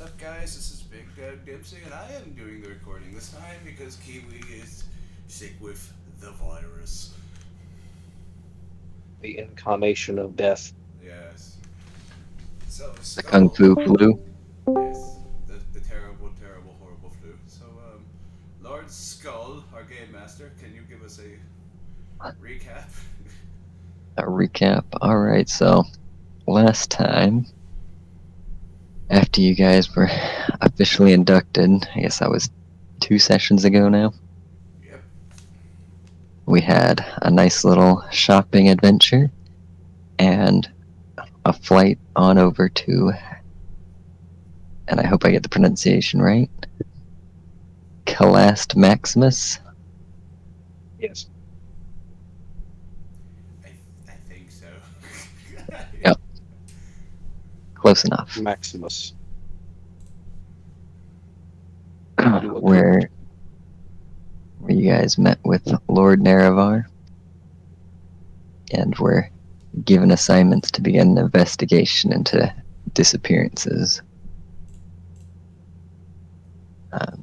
What's up, guys? This is Big Dipsy, and I am doing the recording this time because Kiwi is sick with the virus. The incarnation of death. Yes. So, The Kung Skull. Fu Flu. Yes. The terrible, terrible, horrible flu. So, Lord Skull, our game master, can you give us a recap? A recap. Alright, so last time, after you guys were officially inducted, I guess that was 2 sessions ago now, Yep. we had a nice little shopping adventure and a flight on over to, and I hope I get the pronunciation right, Calast Maximus. Yes. I think so. Yep. Close enough. Maximus. where you guys met with Lord Nerevar and were given assignments to begin an investigation into disappearances.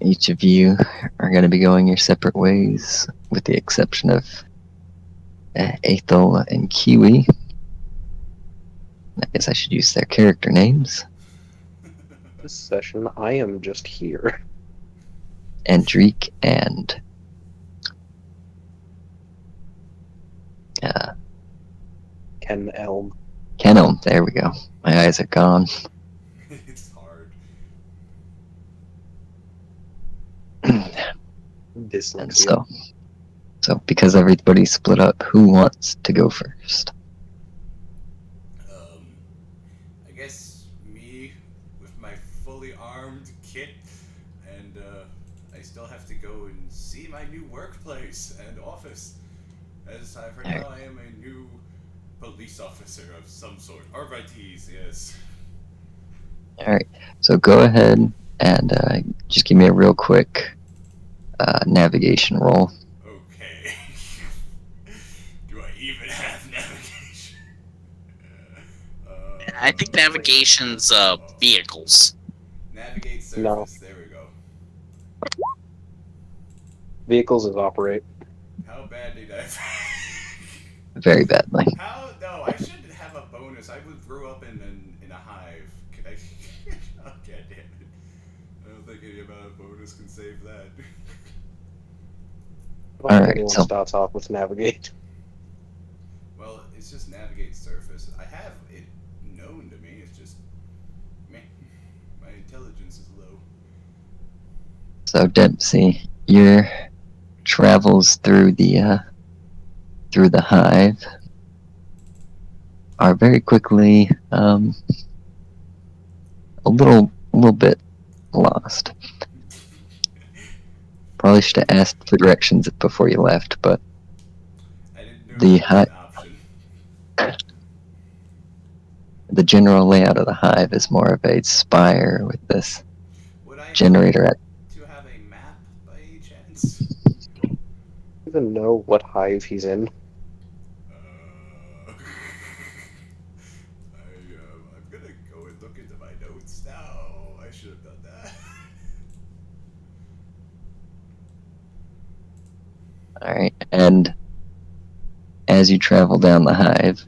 Each of you are going to be going your separate ways, with the exception of Aethel and Kiwi. I guess I should use their character names. This session, I am just here. Endrique and Ken Elm. Kenelm. There we go. My eyes are gone. It's hard. And Dyslexia. so because everybody's split up, who wants to go first? I guess me with my fully armed kit, and I still have to go and see my new workplace and office. As I've heard now, I am a new police officer of some sort. Arbiters, yes. Alright, so go ahead and just give me a real quick navigation roll. Okay. Do I even have navigation? I think navigation's vehicles. Navigate surface. No. There we go. Vehicles is operate. How bad did I? Very badly. How? No, I should have a bonus. I grew up in a hive. Can I? Oh, God damn it! I don't think any amount of bonus can save that. I don't think Alright, anyone so- starts off with navigate. Well, it's just navigate surface. I have it known to me. It's just me. My intelligence is low. So Dempsey, your travels through the hive are very quickly a little bit lost. Probably should have asked for directions before you left, but I didn't know The that was an option. the general layout of the hive is more of a spire with this Would I generator at. to have a map by any chance? I don't even know what hive he's in. I'm gonna go and look into my notes now. I should have done that. Alright, and as you travel down the hive,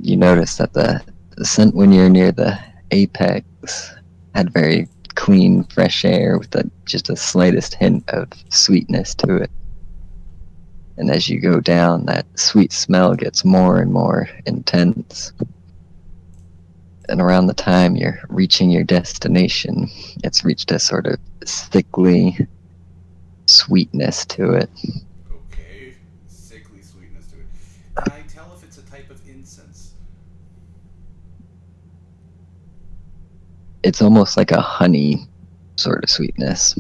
you notice that the scent when you're near the apex had very clean, fresh air with just a slightest hint of sweetness to it. And as you go down, that sweet smell gets more and more intense. And around the time you're reaching your destination, it's reached a sort of sickly sweetness to it. Okay, sickly sweetness to it. Can I tell if it's a type of incense? It's almost like a honey sort of sweetness.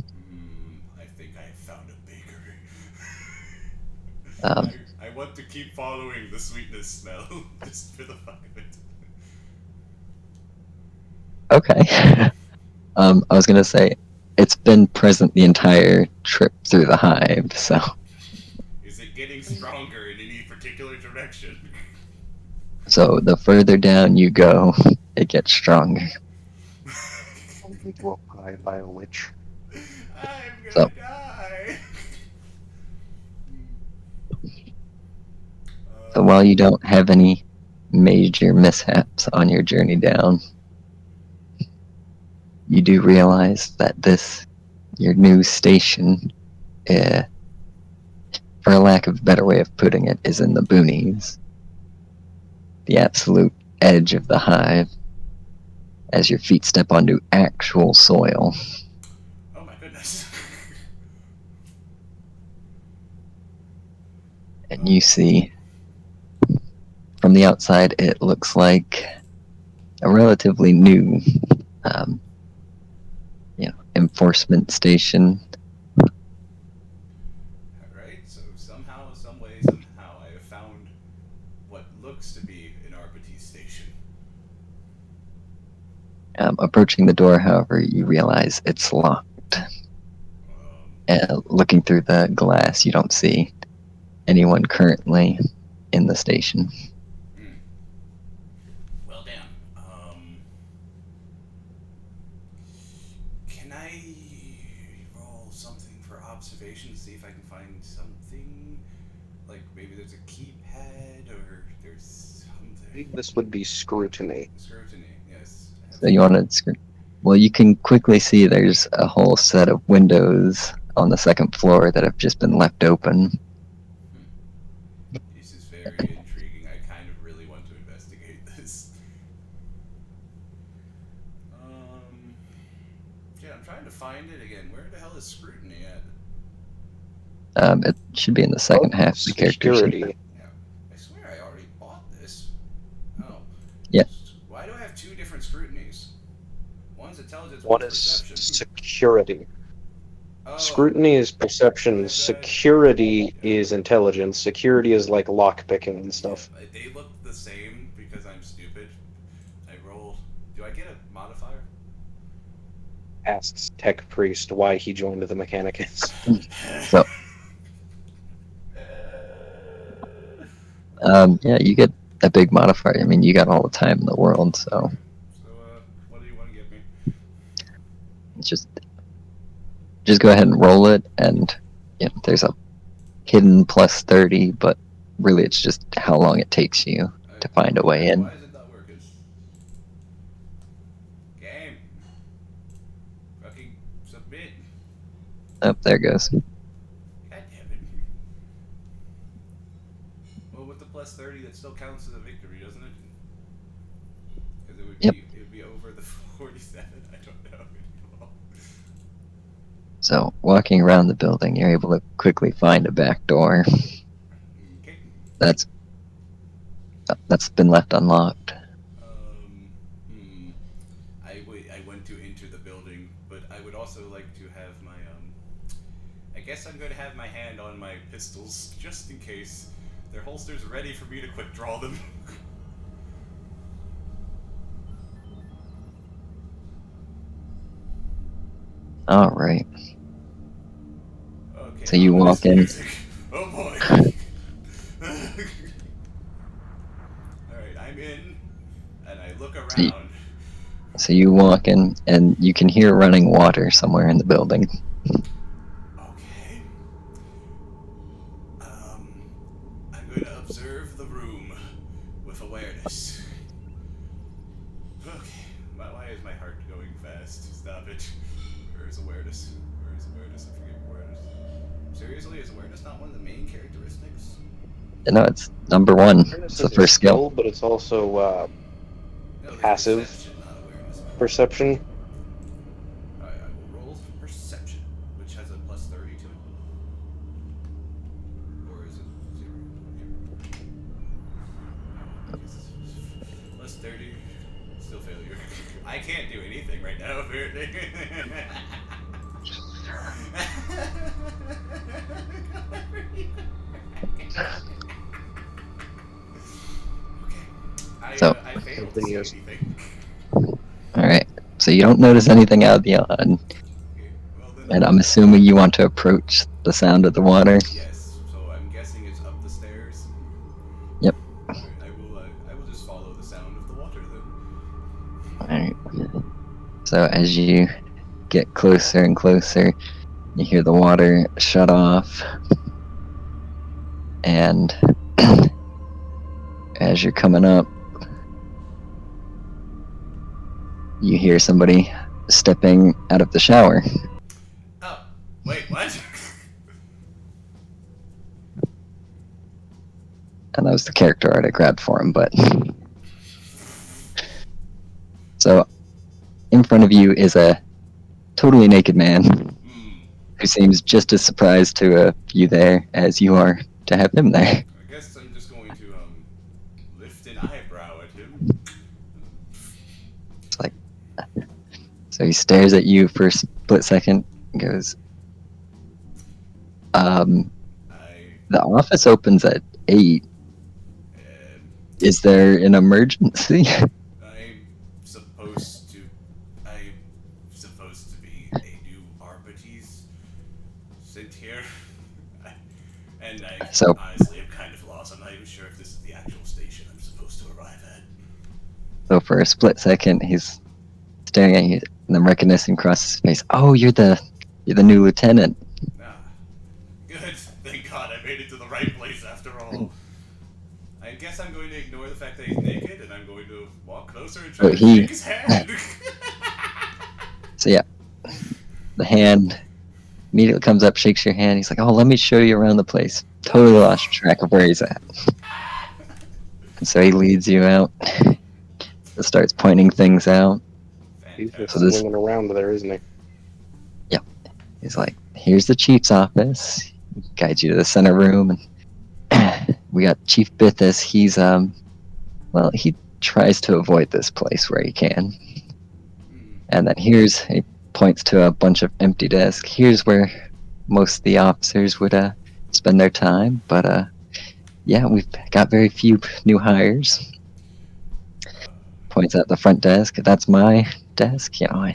I think I have found a bakery. Um, I want to keep following the sweetness smell just for the fun of it. Okay. I was gonna say, it's been present the entire trip through the hive, so Is it getting stronger in any particular direction? the further down you go, it gets stronger. Only to apply by a witch. I'm So- gonna die. So while you don't have any major mishaps on your journey down, you do realize that your new station, for a lack of a better way of putting it, is in the boonies. The absolute edge of the hive, as your feet step onto actual soil. Oh my goodness. And you see, from the outside, it looks like a relatively new, enforcement station. Alright, so somehow, some way, somehow, I have found what looks to be an RPT station. Approaching the door, however, you realize it's locked. Looking through the glass, you don't see anyone currently in the station. Well, damn. Can I roll something for observation to see if I can find something? Like maybe there's a keypad or there's I something. think this would be scrutiny. Scrutiny, yes. So you want to... Well, you can quickly see there's a whole set of windows on the second floor that have just been left open. This is very intriguing. I kind of really want to investigate this. Yeah, I'm trying to find it again. Where the hell is scrutiny at? It should be in the second half of the character sheet. Security. Yeah, I swear I already bought this. Oh. Yeah. Why do I have two different scrutinies? One's intelligence, One one's is perception. security. Oh. Scrutiny is perception. Security is intelligence. Security is like lockpicking and stuff. Yeah, they look the same because I'm stupid. I roll. Do I get a modifier? Asks Tech Priest why he joined the Mechanicus. So, yeah, you get a big modifier. I mean, you got all the time in the world, so So, what do you want to give me? just go ahead and roll it, and there's a hidden plus 30, but really it's just how long it takes you to find a way in. Why is it not working? Game. Fucking submit. Oh, there it goes. God damn it. Well, with the plus 30, that still counts as a victory, doesn't it? Because it would Yep. be, it would be over the 47. I don't know anymore. So, walking around the building, you're able to quickly find a back door Okay. that's been left unlocked. I went to enter the building, but I would also like to have my, I guess I'm going to have my hand on my pistols, just in case. Their holsters ready for me to quick draw them. All right. Okay. So you ominous walk in. music. Oh boy. Alright, I'm in, and I look around. So you walk in, and you can hear running water somewhere in the building. Okay. I'm going to observe the room with awareness. Okay. Why is my heart going fast? Stop it. Where is awareness? Where is awareness? I forget awareness. Seriously, is awareness not one of the main characteristics? No, it's number one. Awareness It's the is a first skill. but it's also No, there's passive perception, not awareness. perception. Alright, I will roll perception, which has a plus 30 to it. Or is it 0? Okay. I guess it's plus 30, still failure. I can't do anything right now, apparently. Okay. So- I failed to see anything. All right. So you don't notice anything out of the odd, Okay, well then. and I'm assuming you want to approach the sound of the water. Yes, so I'm guessing it's up the stairs. Yep. I will just follow the sound of the water then. So as you get closer and closer, you hear the water shut off, and as you're coming up, you hear somebody stepping out of the shower. Oh, wait, what? And that was the character art I grabbed for him, but... So, in front of you is a totally naked man who seems just as surprised to have you there as you are to have him there. I guess I'm just going to lift an eyebrow at him. It's like... So he stares at you for a split second and goes, the office opens at 8. Is there an emergency? I'm supposed to be a new arbiters sent here. And I So- honestly am kind of lost. I'm not even sure if this is the actual station I'm supposed to arrive at. So for a split second, he's staring at you, and then recognition crosses his face. Oh, you're the new lieutenant. Ah, good. Thank God I made it to the right place after all. I guess I'm going to ignore the fact that he's naked, and I'm going to walk closer and try to shake his hand. So yeah, the hand immediately comes up, shakes your hand. He's like, "Oh, let me show you around the place." Totally lost track of where he's at. And so he leads you out. Starts pointing things out. He's just So this- swinging around there, isn't he? He's like, "Here's the chief's office." He guides you to the center room, and we got Chief Bithis. He's well, he tries to avoid this place where he can. And then he points to a bunch of empty desks. Here's where most of the officers would spend their time. But yeah, we've got very few new hires. Points at the front desk. That's my desk. You know, I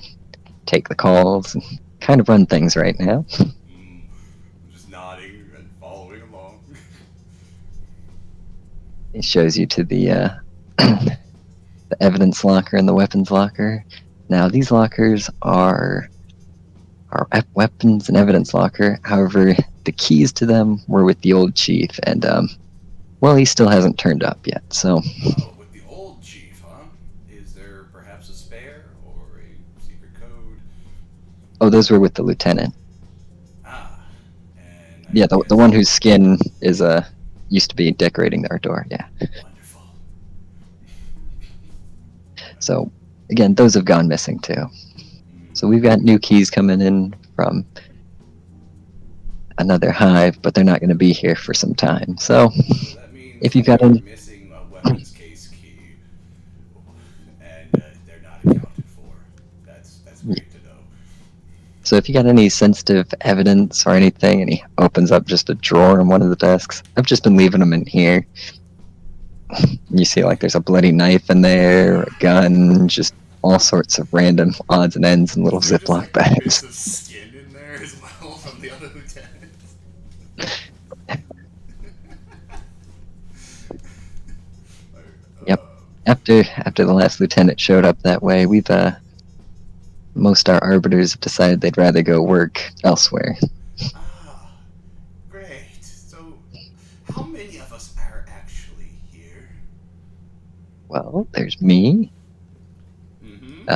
take the calls and kind of run things right now. I'm just nodding and following along. He shows you to the the evidence locker and the weapons locker. Now these lockers are weapons and evidence locker. However, the keys to them were with the old chief, and well, he still hasn't turned up yet. So Oh, with the old chief, huh? Is there perhaps a spare or a secret code? oh, those were with the lieutenant. Ah, and I Yeah, the guess- one whose skin is used to be decorating our door. Yeah. Wonderful. So again, those have gone missing too. So we've got new keys coming in from another hive, but they're not going to be here for some time. So So that means if you've got we're any- missing a weapons case key, and they're not accounted for. That's great to know. So if you got any sensitive evidence or anything, and he opens up just a drawer in one of the desks, I've just been leaving them in here. You see, like, there's a bloody knife in there, a gun, just all sorts of random odds and ends in little Is there just, Ziploc like, bags. bits of skin in there as well from the other lieutenants. Yep. After the last lieutenant showed up that way, we've most our arbiters have decided they'd rather go work elsewhere. Ah, great. So, how many of us are actually here? Well, there's me, Mm-hmm.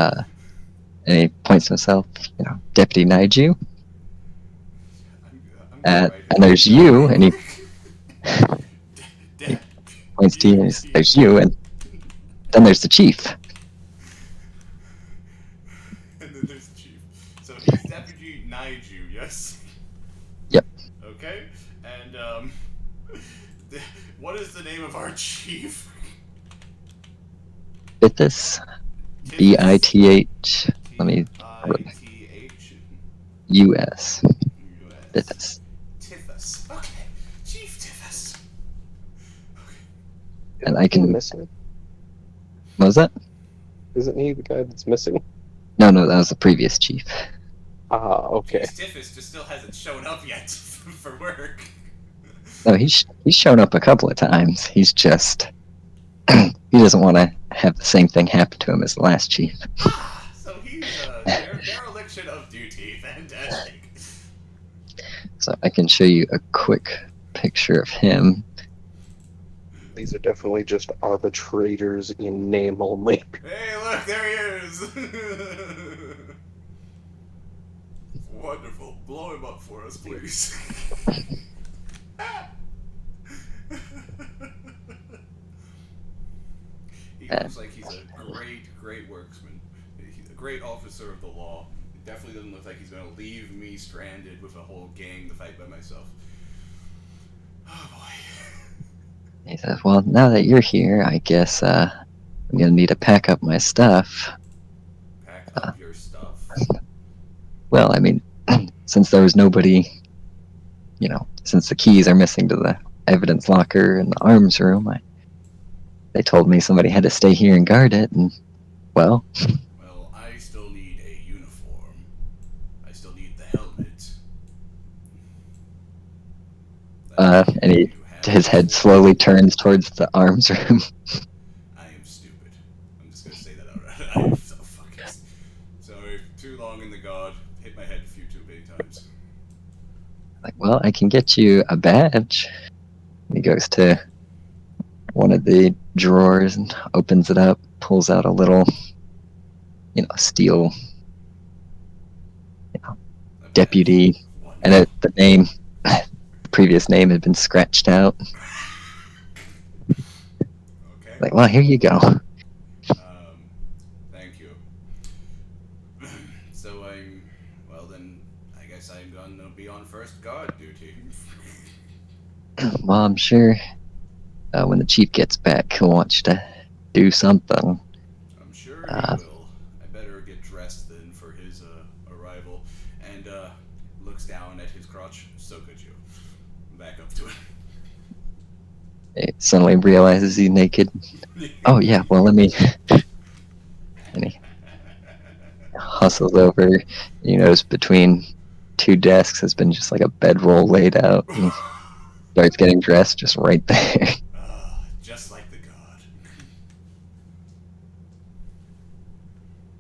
and he points to himself, you know, Deputy Naiju. And there's you, and he points to you, and there's you, and then there's the chief. And then there's the chief. So he's Deputy Naiju, yes? Yep. Okay. And what is the name of our chief? Bithis, B-I-T-H, let me, I-T-H. U-S, Bithis. Tiffus. Okay. Chief Tiffus. Okay. And I Isn't he can, missing? what was that? Isn't he the guy that's missing? No, that was the previous chief. Ah, okay. Chief Tiffus just still hasn't shown up yet for work. No, he's shown up a couple of times. He's just, he doesn't want to have the same thing happen to him as the last chief. Ah, so he's He's a dereliction of duty. Fantastic. So I can show you a quick picture of him. These are definitely just arbitrators in name only. Hey, look, there he is. Wonderful. Blow him up for us, please. He looks like he's a great worksman. He's a great officer of the law. It definitely doesn't look like he's going to leave me stranded with a whole gang to fight by myself. Oh boy. He says, well, now that you're here, I guess I'm going to need to pack up my stuff. Pack up your stuff. Well, I mean, since there was nobody, since the keys are missing to the evidence locker in the arms room, they told me somebody had to stay here and guard it, and, well... Well, I still need a uniform. I still need the helmet. And his head slowly turns towards the arms room. I am stupid. I'm just gonna say that outright. I am so fucking sorry. Too long in the guard. Hit my head a few too many times. Like, well, I can get you a badge. And he goes to one of the drawers and opens it up, pulls out a little, steel, deputy, and the name, the previous name had been scratched out. Okay. Like, well, here you go. Thank you. So well then, I guess I'm gonna be on first guard duty. Well, I'm sure when the chief gets back, he'll want you to do something. I'm sure he will. I better get dressed then for his arrival. And looks down at his crotch. So could you. Back up to it. He suddenly realizes he's naked. Oh, yeah, well, let me... And he hustles over. You notice between two desks has been just like a bedroll laid out. And starts getting dressed just right there. Just like the god.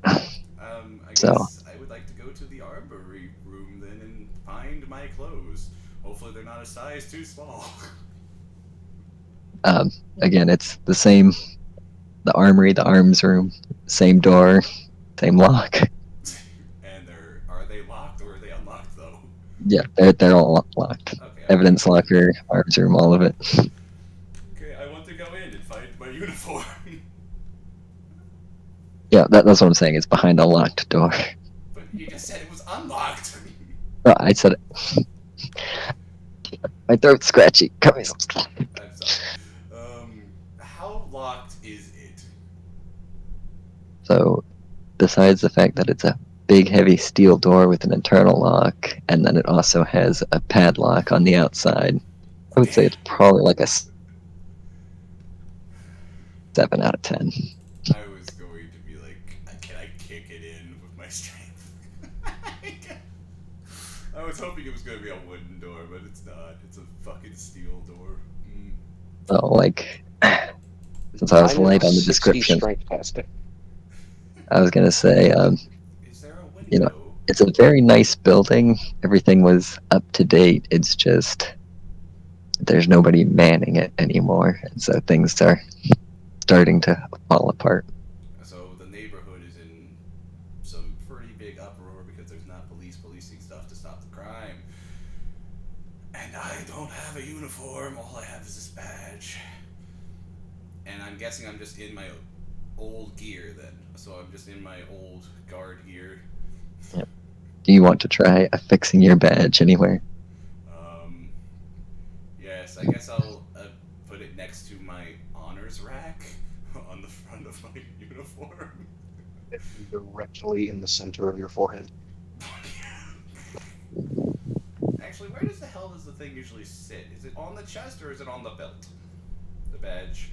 I guess I would like to go to the armory room then and find my clothes. Hopefully they're not a size too small. Again, it's the same, the armory, the arms room, same door, same lock. And are they locked or are they unlocked though? Yeah, they're all locked. Okay, Evidence locker, arms room, all of it. Okay, I want to go in and find my uniform. Yeah, that's what I'm saying. It's behind a locked door. But you just said it was unlocked. Oh, I said it. My throat's scratchy. Cut me some slack. I'm sorry. How locked is it? So, besides the fact that it's a big, heavy steel door with an internal lock, and then it also has a padlock on the outside, I would say it's probably like a 7 out of 10. I was going to be like, can I kick it in with my strength? I was hoping it was going to be a wooden door, but it's not. It's a fucking steel door. So, like, since I was light on the description, Strength testing. I was going to say, Is there a window? it's a very nice building. Everything was up to date. It's just there's nobody manning it anymore, and so things are starting to fall apart. So the neighborhood is in some pretty big uproar because there's not policing stuff to stop the crime. And I don't have a uniform. All I have is this badge. And I'm guessing I'm just in my old gear then. So I'm just in my old guard gear. Yep. Do you want to try affixing your badge anywhere? Yes, I guess I'll put it next to my honors rack on the front of my uniform. Directly in the center of your forehead. Actually, where does the thing usually sit? Is it on the chest or is it on the belt? The badge.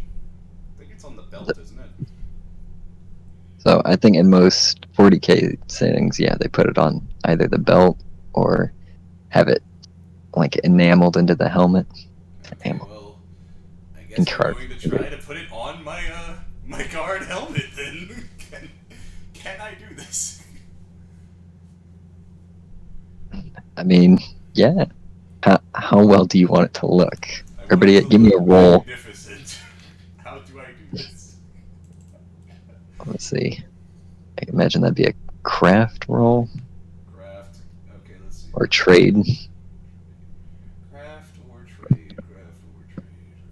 I think it's on the belt, isn't it? So I think in most 40K settings, yeah, they put it on either the belt or have it like enameled into the helmet. Okay, well, I guess I'm going to try to put it on my my guard helmet then. Can I do this? I mean, yeah. How well do you want it to look? I want Everybody, it to give me a look roll. magnificent. How do I do this? Let's see. I can imagine that'd be a craft roll Craft. Okay, let's see. or trade. Craft or trade. Craft or trade.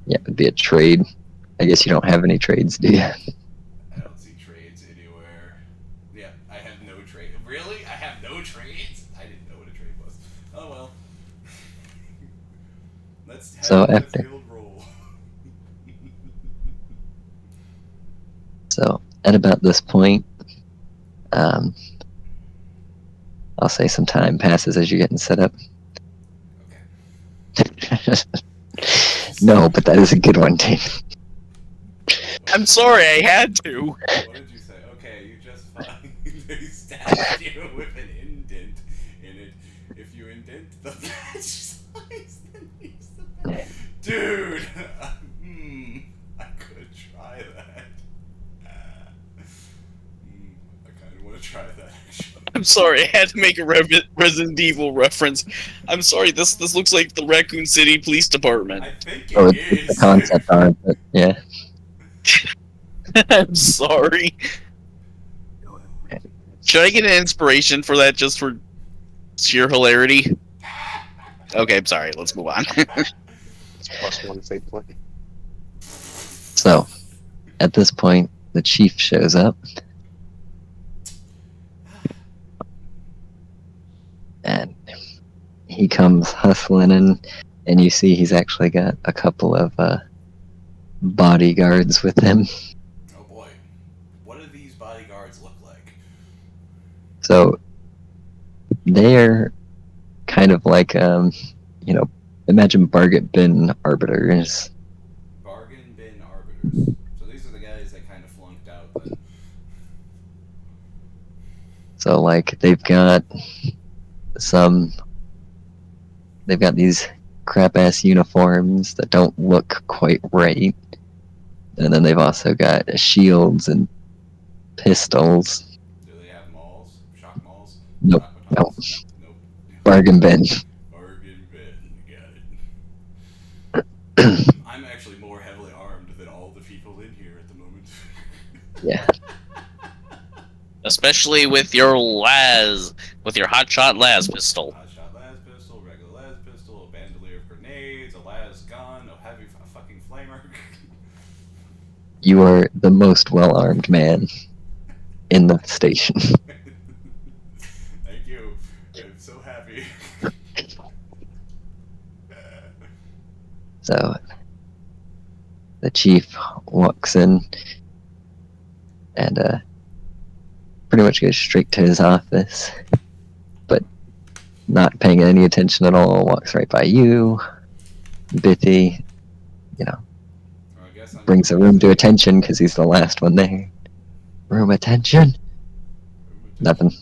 Yeah, it'd be a trade. I guess you don't have any trades, do you? I don't see trades anywhere. Yeah, I have no trade. Really? I have no trades? I didn't know what a trade was. Oh well. Let's have So a after- failed roll. So at about this point, I'll say some time passes as you're getting set up. Okay. No, but that is a good one, Dave. I'm sorry, I had to. What did you say? Okay, you just find a statue with an indent in it. If you indent the patch size, then use the patch. Dude! I could try that. I kind of want to try that, actually. I'm sorry, I had to make a Resident Evil reference. I'm sorry, this looks like the Raccoon City Police Department. I think Oh, it it's the is. concept art, but yeah. I'm sorry. Should I get an inspiration for that just for sheer hilarity? Okay, I'm sorry, let's move on. It's +1 fate point. So, at this point, the chief shows up. And he comes hustling in, and you see he's actually got a couple of bodyguards with him. Oh boy. What do these bodyguards look like? So, they're kind of like, imagine bargain bin arbiters. Bargain bin arbiters. So these are the guys that kind of flunked out then. So, like, they've got these crap ass uniforms that don't look quite right. And then they've also got shields and pistols. Do they have malls? Shock malls? Nope. Shock malls? Nope. Bargain bin. Bargain bin. Got it. I'm actually more heavily armed than all the people in here at the moment. Yeah. Especially with your hotshot las pistol. Hotshot las pistol, regular las pistol, a bandolier of grenades, a las gun, a fucking flamer. You are the most well armed man in the station. Thank you. I'm so happy. So the chief walks in and pretty much goes straight to his office, but not paying any attention at all, walks right by you. Bithy, I guess I'm brings the room to attention because he's the last one there. Room attention? Nothing.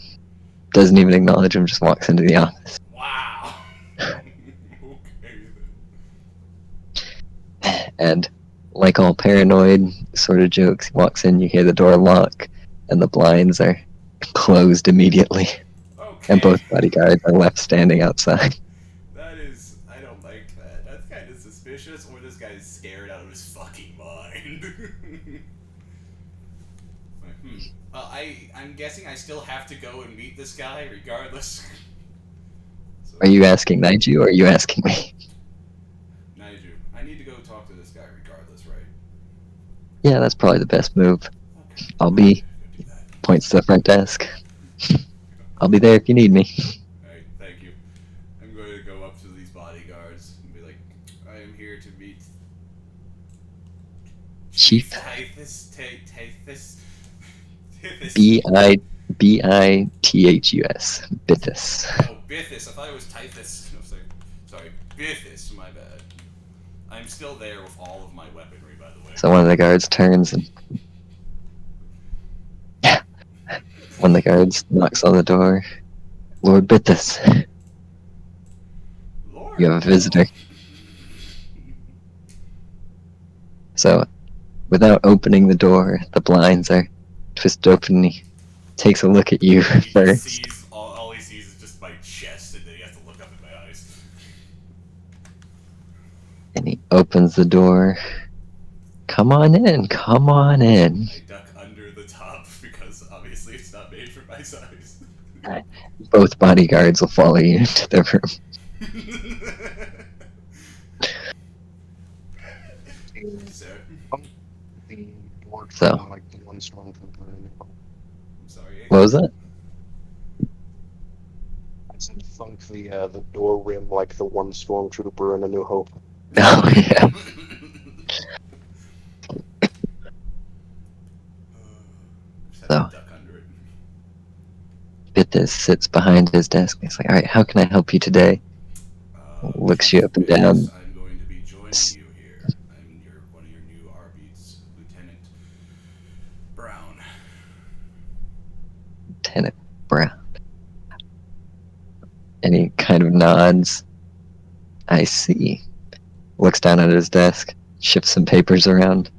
Doesn't even acknowledge him, just walks into the office. Wow. Okay then. And like all paranoid sort of jokes, he walks in, you hear the door lock, and the blinds are closed immediately. Okay. And both bodyguards are left standing outside. That is, I don't like that. That's kind of suspicious, or this guy's scared out of his fucking mind. Well, I'm guessing I still have to go and meet this guy regardless. So, Are you asking Naiju or are you asking me? Naiju, I need to go talk to this guy regardless, right? Yeah, that's probably the best move. Okay. I'll be, Go do that. points to the front desk. I'll be there if you need me. Alright, thank you. I'm going to go up to these bodyguards and be like, I am here to meet Chief Tithus. Bithus. Bithus. Oh, Bithus. I thought it was Tithus. No, sorry. Bithus, my bad. I'm still there with all of my weaponry, by the way. So one of the guards turns and one of the guards knocks on the door. Lord Bithus, Lord, you have a visitor. So, without opening the door, the blinds are twisted open and he takes a look at you He first. sees, all he sees is just my chest, and then he has to look opens the door. Come on in, come on in. I duck under the top because obviously it's not made for my size. Both bodyguards will follow you into the room. So, The door So. like the one stormtrooper in the I'm sorry. What was that? I said funk the door rim like the one stormtrooper in A New Hope. Oh, yeah. Just have So. to duck under it. Bittes sits behind his desk. He's like, alright, how can I help you today? Looks you up and down. I'm going to be joining you here. I'm one of your new arbiters, Lieutenant Brown. Lieutenant Brown. And he kind of nods. I see. Looks down at his desk, shifts some papers around.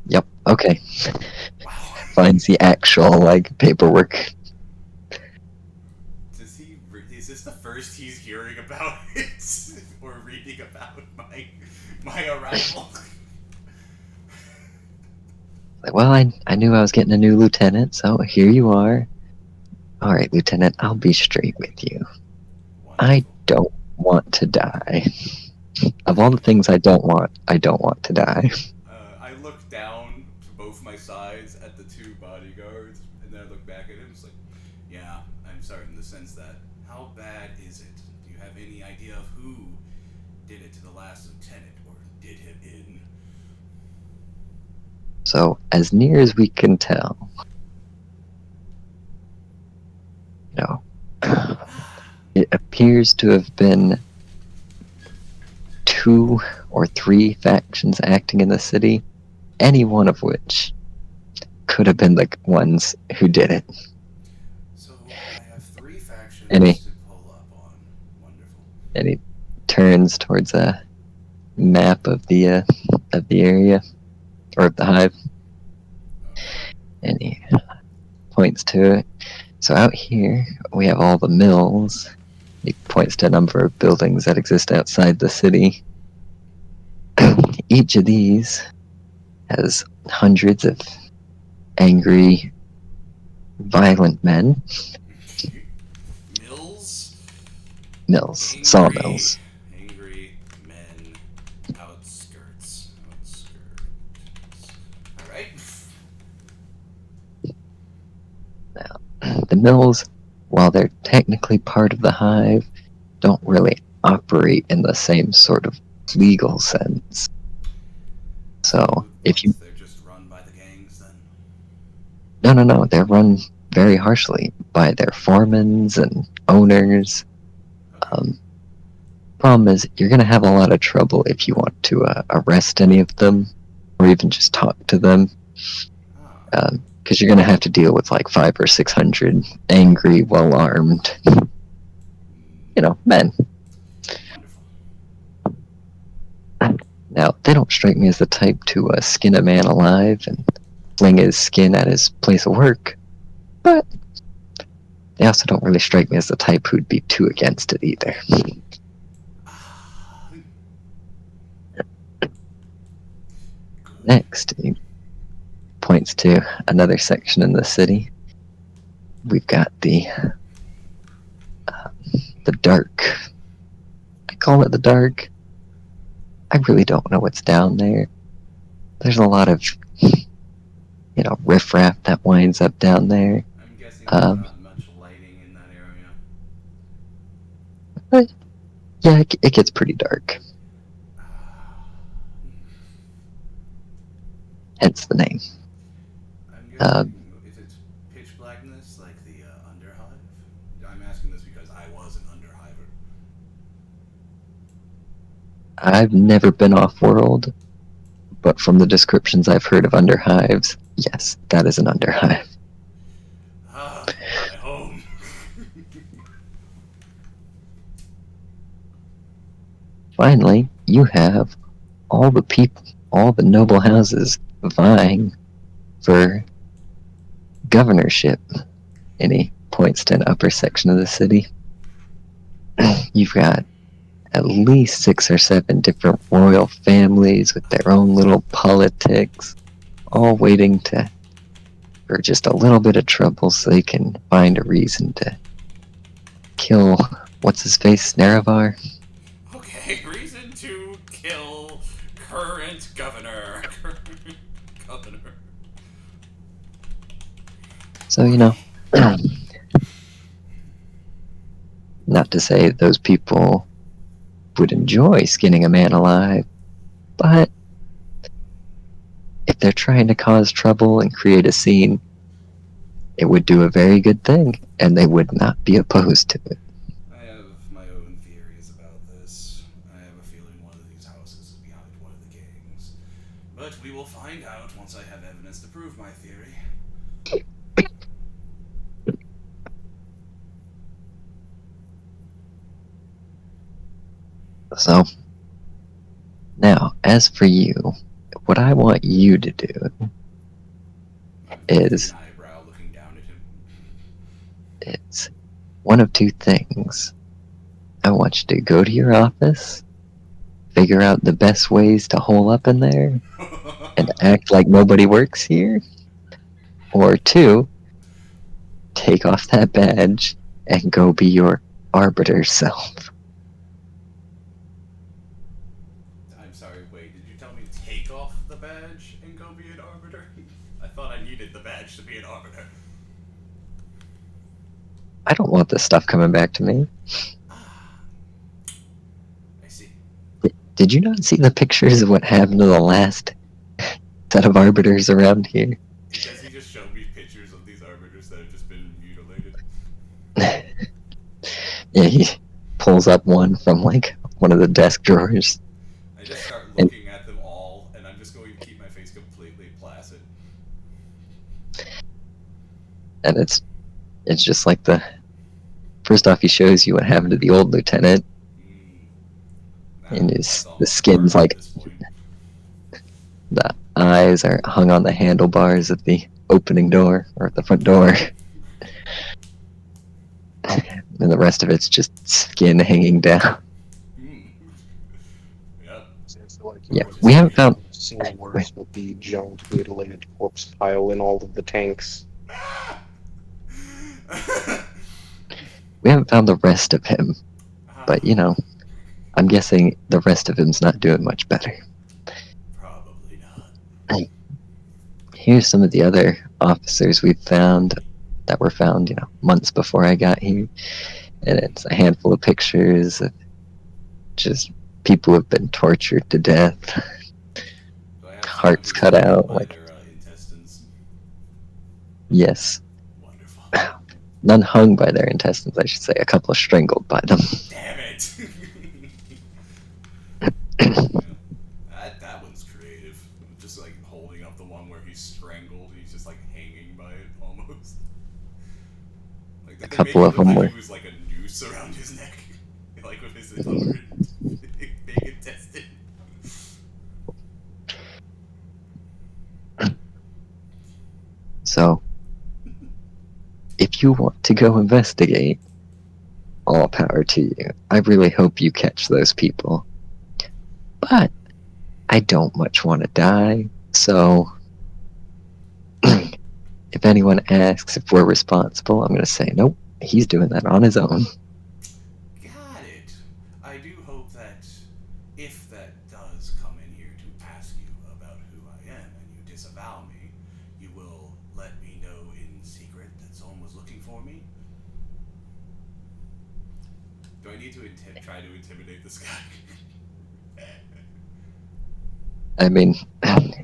Yep, okay. Wow. Finds the actual, paperwork. Is this the first he's hearing about it? Or reading about my arrival? Like, well, I knew I was getting a new lieutenant, so here you are. Alright, Lieutenant, I'll be straight with you. I don't want to die. Of all the things I don't want to die. I look down to both my sides at the two bodyguards, and then I look back at him. It's like, yeah, I'm starting to sense that. How bad is it? Do you have any idea of who did it to the last lieutenant, or did him in? So, as near as we can tell, it appears to have been 2 or 3 factions acting in the city, any one of which could have been the ones who did it. So I have 3 factions to pull up on. Wonderful. And he turns towards a map of the area, or of the hive, and he points to it. So out here, we have all the mills. He points to a number of buildings that exist outside the city. Each of these has hundreds of angry, violent men. Mills. Sawmills. Angry men. Outskirts. Alright. The mills, while they're technically part of the hive, don't really operate in the same sort of legal sense. So, if you... They're just run by the gangs then? No, they're run very harshly by their foremans and owners. Problem is, you're going to have a lot of trouble if you want to arrest any of them, or even just talk to them. Because you're going to have to deal with 500 or 600 angry, well-armed, men. Now, they don't strike me as the type to skin a man alive and fling his skin at his place of work, but they also don't really strike me as the type who'd be too against it either. Next, he points to another section in the city. We've got the dark. I call it the dark. I really don't know what's down there. There's a lot of, riffraff that winds up down there. I'm guessing there's not much lighting in that area. Yeah, it gets pretty dark. Hence the name. I'm guessing if it's pitch blackness like the Underhive. I'm asking this because I was an Underhiver. I've never been off-world, but from the descriptions I've heard of Underhives, yes, that is an Underhive. My home. Finally, you have all the noble houses vying for governorship. And he points to an upper section of the city. You've got at least 6 or 7 different royal families with their own little politics, all waiting for just a little bit of trouble so they can find a reason to kill what's his face, Nerevar. Okay, reason to kill current governor. Governor. So, not to say those people would enjoy skinning a man alive, but if they're trying to cause trouble and create a scene, it would do a very good thing, and they would not be opposed to it. I have my own theories about this. I have a feeling one of these houses is behind one of the gangs. But we will find out once I have evidence to prove my theory. So, now, as for you, what I want you to do is, An eyebrow looking down at him. it's one of 2 things. I want you to go to your office, figure out the best ways to hole up in there, and act like nobody works here. Or 2, take off that badge and go be your arbiter self. I'm sorry, wait, did you tell me to take off the badge and go be an arbiter? I thought I needed the badge to be an arbiter. I don't want this stuff coming back to me. I see. Did you not see the pictures of what happened to the last set of arbiters around here? Because he just showed me pictures of these arbiters that have just been mutilated. Yeah, he pulls up one from like one of the desk drawers. I just start looking at them all, and I'm just going to keep my face completely placid. And it's just like first off, he shows you what happened to the old lieutenant, and the skin's like, the eyes are hung on the handlebars of the opening door, or the front door. And the rest of it's just skin hanging down. Yep. Yeah, we haven't found... Seen worse with the giant mutilated corpse pile in all of the tanks. We haven't found the rest of him, but I'm guessing the rest of him's not doing much better. Probably not. Here's some of the other officers we've found that were found, months before I got here. And it's a handful of pictures of just people who've been tortured to death. Hearts cut out. Like, their intestines. Yes. Wonderful. None hung by their intestines, I should say. A couple strangled by them. Damn it. That one's creative. Just like holding up the one where he's strangled. He's just like hanging by it almost. Like, A couple of them were. He was like a noose around his neck. Like with his other big intestine. So, if you want to go investigate, all power to you. I really hope you catch those people. But I don't much want to die, so if anyone asks if we're responsible, I'm going to say, nope, he's doing that on his own. Got it. I do hope that if that does come in here to ask you about who I am and you disavow me, you will let me know in secret that someone was looking for me. Do I need to try to intimidate this guy? I mean,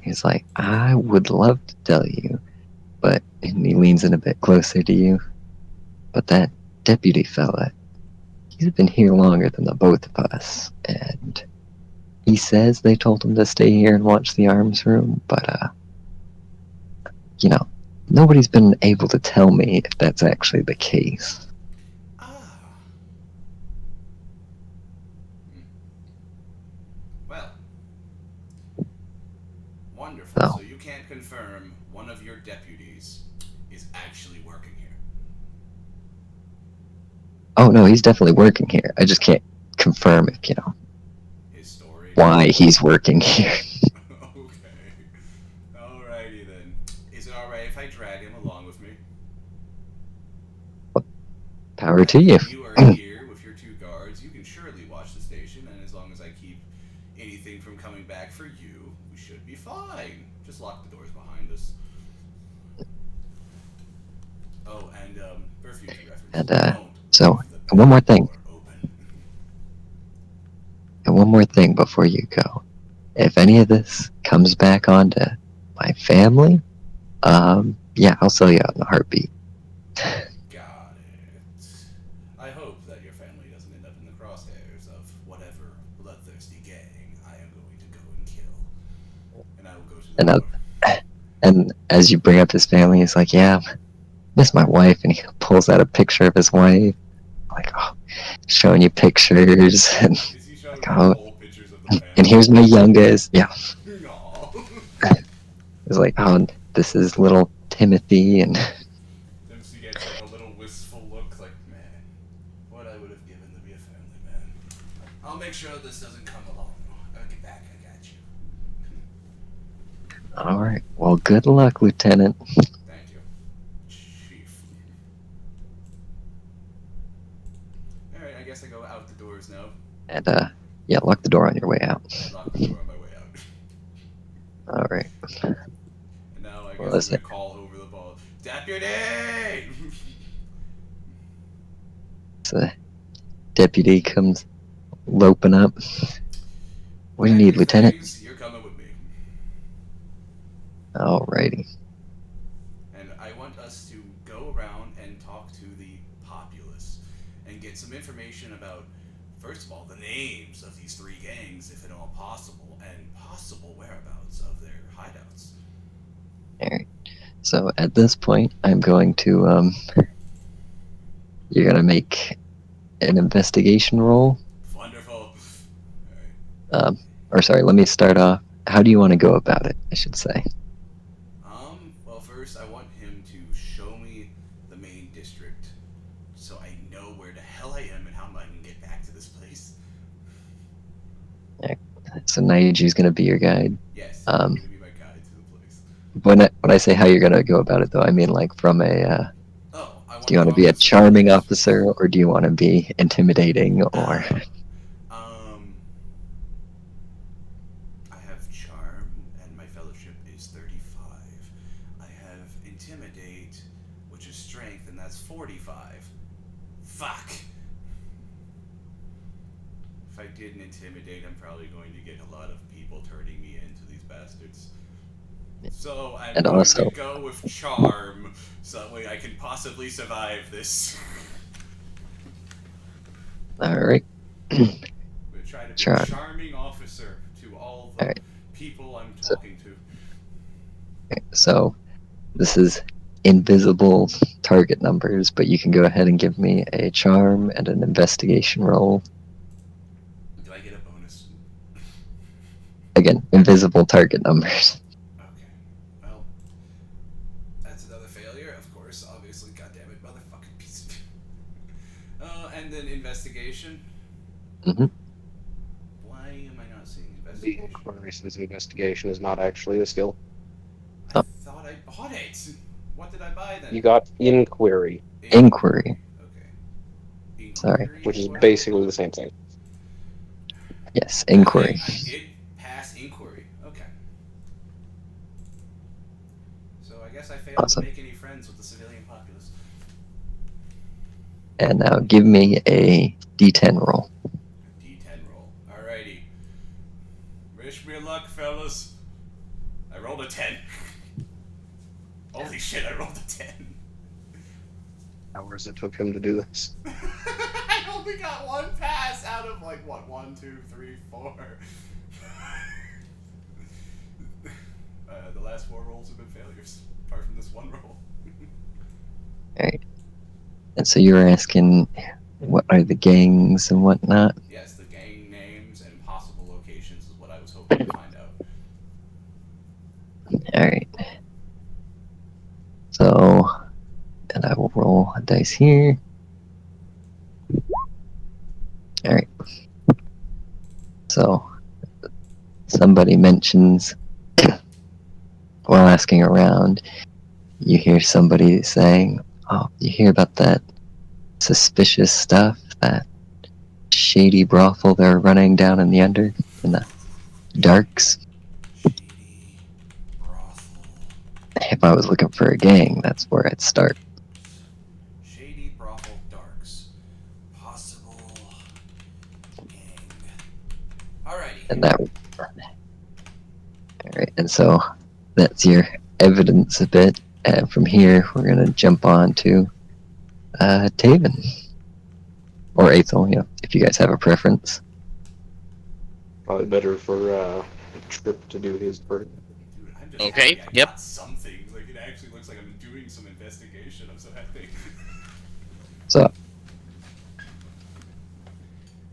he's like, I would love to tell you, but, and he leans in a bit closer to you, but that deputy fella, he's been here longer than the both of us, and he says they told him to stay here and watch the arms room, but, nobody's been able to tell me if that's actually the case. Well, wonderful. No. So you can't confirm one of your deputies is actually working here. Oh no, he's definitely working here. I just can't confirm if His story. why he's working here. Okay. Alrighty then. Is it alright if I drag him along with me? Power to you. You are here with your 2 guards. You can surely watch the station, and as long as I keep anything from coming back for you, we should be fine. Just lock the doors behind us. Oh, and for future reference. And don't so leave the one more back thing. door open. And one more thing before you go. If any of this comes back onto my family, yeah, I'll sell you out in a heartbeat. Got it. I hope that your family doesn't end up in the crosshairs of whatever bloodthirsty gang I am going to go and kill. And I will go to the door. And as you bring up his family, he's like, yeah, I miss my wife. And he pulls out a picture of his wife. Like, oh, showing you pictures. And, Is he showing like, oh, old pictures of the family? and here's my youngest. Yeah. Aw. It's like, oh, this is little Timothy. And Dempsey gets like a little wistful look, like, man, what I would have given to be a family man. I'll make sure this doesn't come along. I'll get back, I got you. all right. Well, good luck, Lieutenant. Thank you, Chief. Alright, I guess I go out the doors now. And, yeah, lock the door on your way out. I lock the door on my way out. All right. And now I Well, guess I'm listen. gonna call over the ball. Deputy! So, deputy comes loping up. What do you Pack need, your Lieutenant? things, you're coming with me. Alrighty. And I want us to go around and talk to the populace and get some information about, first of all, the names of these 3 gangs, if at all possible, and possible whereabouts of their hideouts. Alright. So at this point, I'm going to, you're gonna make an investigation roll. Wonderful. Alright. Or sorry, let me start off. How do you want to go about it, I should say? Well, first, I want him to show me the main district so I know where the hell I am and how I can get back to this place. So Naiji's gonna be your guide. Yes, Um, he's going to be my guide to the place. When I say how you're gonna go about it, though, I mean like from a, Oh, I want do you want to be a charming officer, or do you want to be intimidating, or... I have charm, and my fellowship is 35. I have intimidate, which is strength, and that's 45. Fuck! If I didn't intimidate, I'm probably going to get a lot of people turning me into these bastards. So I'm And going also- to go with charm, so that way I can possibly survive this. Alright. I'm going to try to be Charm. a charming officer to all the Alright. people I'm So- talking to. So this is invisible target numbers, but you can go ahead and give me a charm and an investigation roll. Do I get a bonus? Again, invisible target numbers. Okay. Well, that's another failure, of course. Obviously, goddammit, motherfucking piece of... and then investigation. Mhm. Why am I not seeing The investigation? inquiry says investigation is not actually a skill. I thought I bought it! What did I buy then? You got inquiry, Inquiry. Okay. Sorry. Inquiry? which is What? basically the same thing. Yes, inquiry. I did pass inquiry. Okay. So I guess I failed Awesome. to make any friends with the civilian populace. And now give me a D10 roll. D10 roll. Alrighty. Wish me luck, fellas. I rolled a 10. Holy shit, I rolled a 10. Hours it took him to do this. I only got 1 pass out of like, what, 1, 2, 3, 4. The last 4 rolls have been failures, apart from this 1 roll. Alright. And so you were asking what are the gangs and whatnot? Yes, the gang names and possible locations is what I was hoping to find out. Alright. So, and I will roll a dice here. Alright. So somebody mentions, while asking around, you hear somebody saying, "Oh, you hear about that suspicious stuff, that shady brothel they're running down in the darks? Shady brothel. If I was looking for a gang, that's where I'd start." Shady brothel darks. Possible gang. Alrighty. And that, alright, and so that's your evidence a bit. And from here, we're gonna jump on to Taven. Or Aethel, if you guys have a preference. Probably better for Trip to do his part. Dude, I'm just Okay, happy I yep. got something. Like, it actually looks like I'm doing some investigation. I'm so happy. So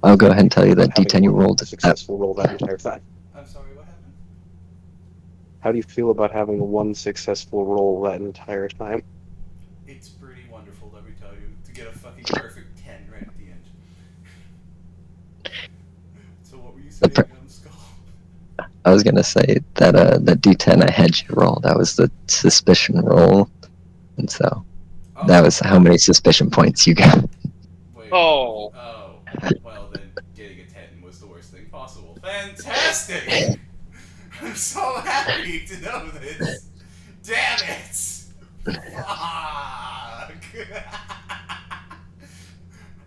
I'll go ahead and tell you that Having D10 you one rolled. successful roll that entire time. I'm sorry, what happened? How do you feel about having one successful roll that entire time? It's pretty wonderful, let me tell you, to get a fucking perfect 10 right at the end. So what were you saying, Skull? I was gonna say that the D10 I had you roll, that was the suspicion roll, and so Oh, that was how many suspicion points you got. wait. Oh. Oh. Well, then getting a 10 was the worst thing possible. Fantastic! I'm so happy to know this. Damn it! Fuck!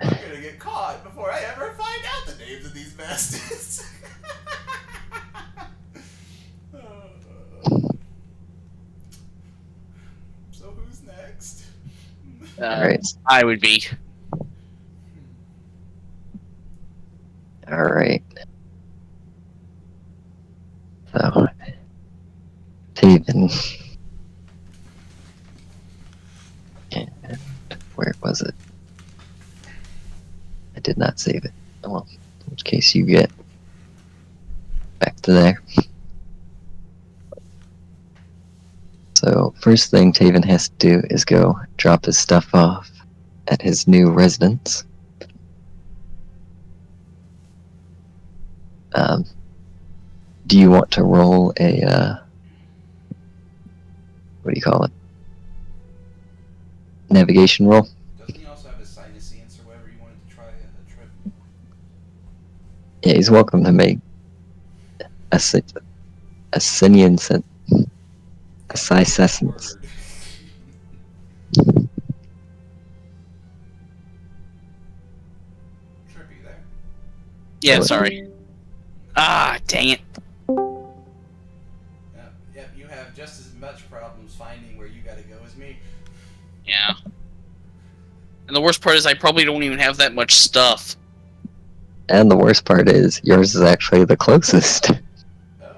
I'm gonna get caught before I ever find out the names of these bastards. So who's next? Alright. I would be. Alright. So Taven. And where was it? I did not save it. Oh well, in which case you get back to there. So first thing Taven has to do is go drop his stuff off at his new residence. Do you want to roll a what do you call it? Navigation roll? Doesn't he also have a sinus or whatever you wanted to try a trip? Yeah, he's welcome to make a Sinian a Essence. Trippy there. Yeah, What? sorry. Ah, dang it. Yep, you have just as much problems finding where you gotta go as me. Yeah. And the worst part is I probably don't even have that much stuff. And the worst part is yours is actually the closest. Oh.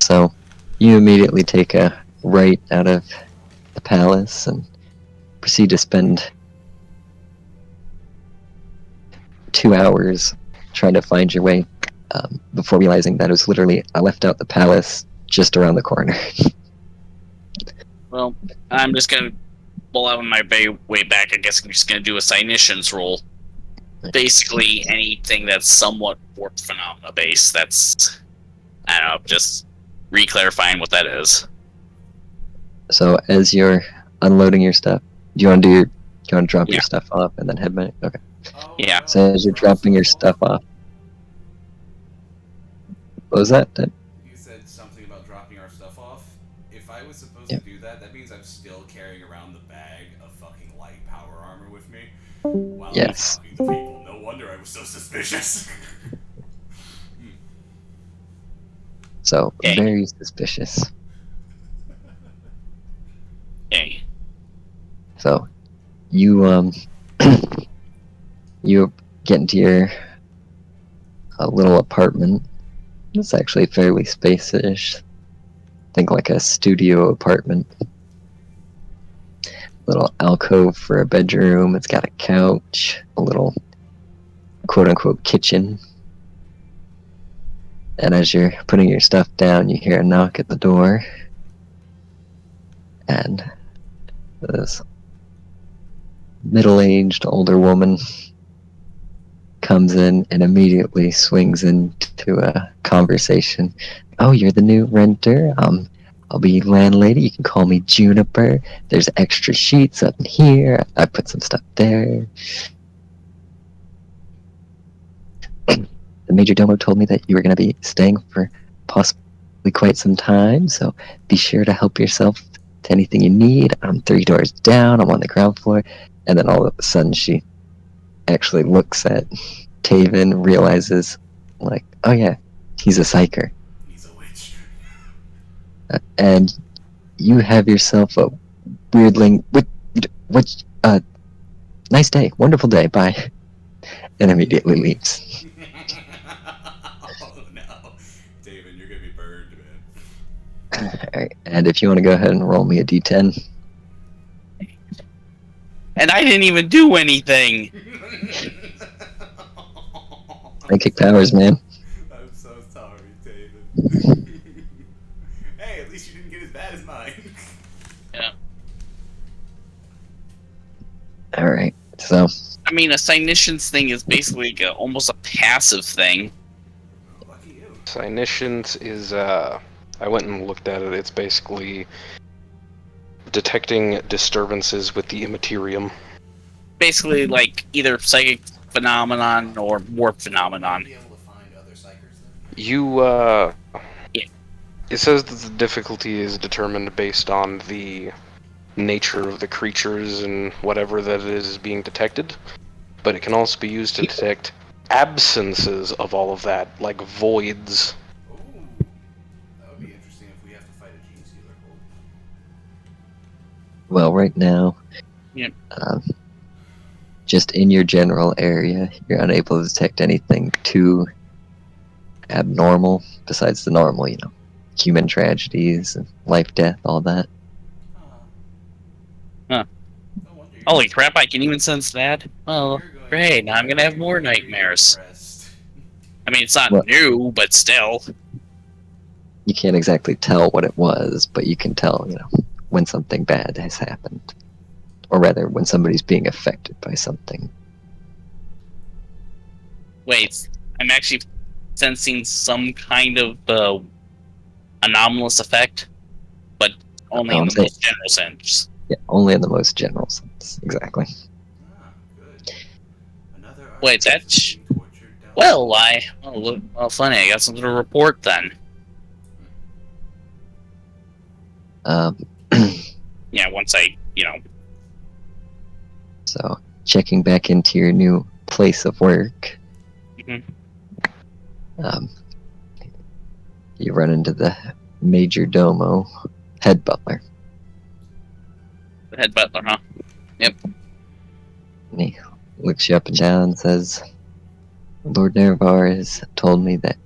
So you immediately take a right out of the palace and proceed to spend 2 hours trying to find your way before realizing that it was literally I left out the palace just around the corner. Well, I'm just gonna pull out my way back. I guess I'm just gonna do a Sinitians roll. Basically, anything that's somewhat warp phenomena based. That's, I don't know, just re-clarifying what that is. So as you're unloading your stuff, do you want to drop Yeah. your stuff off and then head back? Okay. Oh, Yeah. So as you're dropping your stuff off, what was that? You said something about dropping our stuff off. If I was supposed to do that, that means I'm still carrying around the bag of fucking light power armor with me while Yes. I'm talking to people. No wonder I was so suspicious. So Okay. very suspicious. Okay. So you you get into your little apartment. It's actually fairly spacious. Think like a studio apartment. Little alcove for a bedroom. It's got a couch, a little quote-unquote kitchen. And as you're putting your stuff down, you hear a knock at the door. And this middle-aged older woman comes in and immediately swings into a conversation. Oh, you're the new renter? I'll be landlady. You can call me Juniper. There's extra sheets up in here. I put some stuff there. The major domo told me that you were going to be staying for possibly quite some time, so be sure to help yourself to anything you need. I'm 3 doors down. I'm on the ground floor. And then all of a sudden she actually looks at Taven, realizes, like, oh yeah, he's a psyker. He's a witch. And you have yourself a weirdling. Nice day, wonderful day, bye. And immediately leaves. Oh no. David, you're gonna be burned, man. Alright, and if you want to go ahead and roll me a d10. And I didn't even do anything. Psychic powers, man. I'm so sorry, David. Hey, at least you didn't get as bad as mine. Yeah. Alright, so I mean, a Cynicians thing is basically almost a passive thing. Lucky you. Cynicians is, I went and looked at it. It's basically detecting disturbances with the immaterium. Basically, like, either psychic phenomenon or warp phenomenon. Be able to find other psychers then? You, Yeah. It says that the difficulty is determined based on the nature of the creatures and whatever that is being detected, but it can also be used to detect absences of all of that, like voids. Ooh. That would be interesting if we have to fight a gene stealer cult. well, right now, Yep. Just in your general area, you're unable to detect anything too abnormal besides the normal, human tragedies and life, death, all that. Huh. No wonder you're Holy crap, I can even sense that. Well, you're going great, to now I'm gonna have more be nightmares. depressed. I mean, it's not What? new, but still. You can't exactly tell what it was, but you can tell, when something bad has happened. Or rather, when somebody's being affected by something. Wait, I'm actually sensing some kind of anomalous effect, but only No, in I'm the saying- most general sense. Yeah, only in the most general sense. Exactly. Ah, good. Another Wait, arbiter that's- is being tortured down Well, there. funny, I got something to report then. Um, Yeah, once I, so, checking back into your new place of work, Mhm. You run into the major domo, head butler. the head butler, huh? And he looks you up and down and says, Lord Nervar has told me that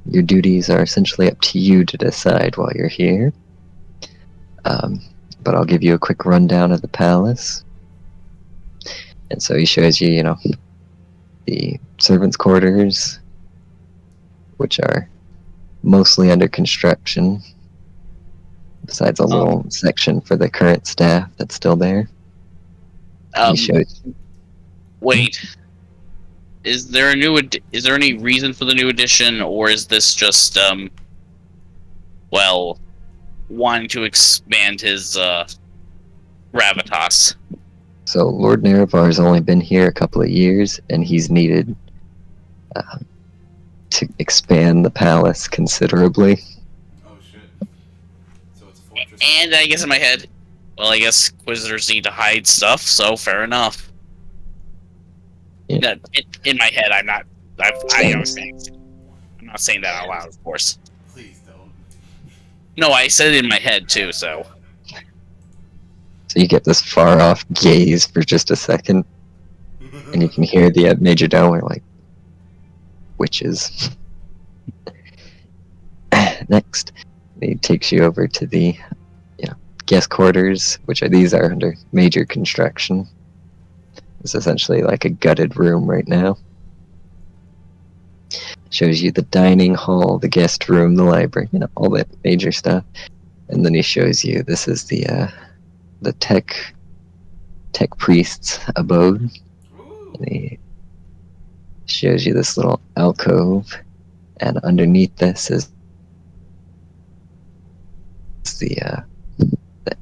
your duties are essentially up to you to decide while you're here. But I'll give you a quick rundown of the palace. And so he shows you, the servants' quarters, which are mostly under construction, besides a little section for the current staff that's still there. He shows Wait. Is there a new? Is there any reason for the new edition, or is this just wanting to expand his gravitas? So Lord Nerevar's only been here a couple of years, and he's needed to expand the palace considerably. Oh shit. So it's a fortress. And I guess in my head, well, I guess Inquisitors need to hide stuff, so fair enough. Yeah. In my head, I'm not. I'm not saying that out loud, of course. Please don't. No, I said it in my head too. So So you get this far off gaze for just a second, and you can hear the major domo like, witches. Next, he takes you over to the guest quarters, these are under major construction. It's essentially like a gutted room right now. Shows you the dining hall, the guest room, the library, all that major stuff. And then he shows you this is the tech priest's abode. Ooh. And he Shows you this little alcove, and underneath this is the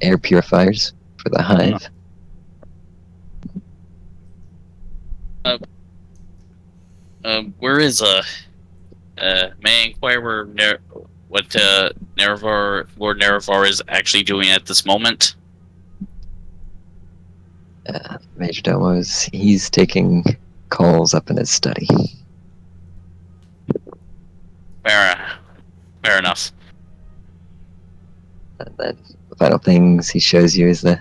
air purifiers for the hive. Where is may I inquire where what Lord Nerevar is actually doing at this moment? Major Domo's, he's taking calls up in his study. Fair enough. And then the final things he shows you is the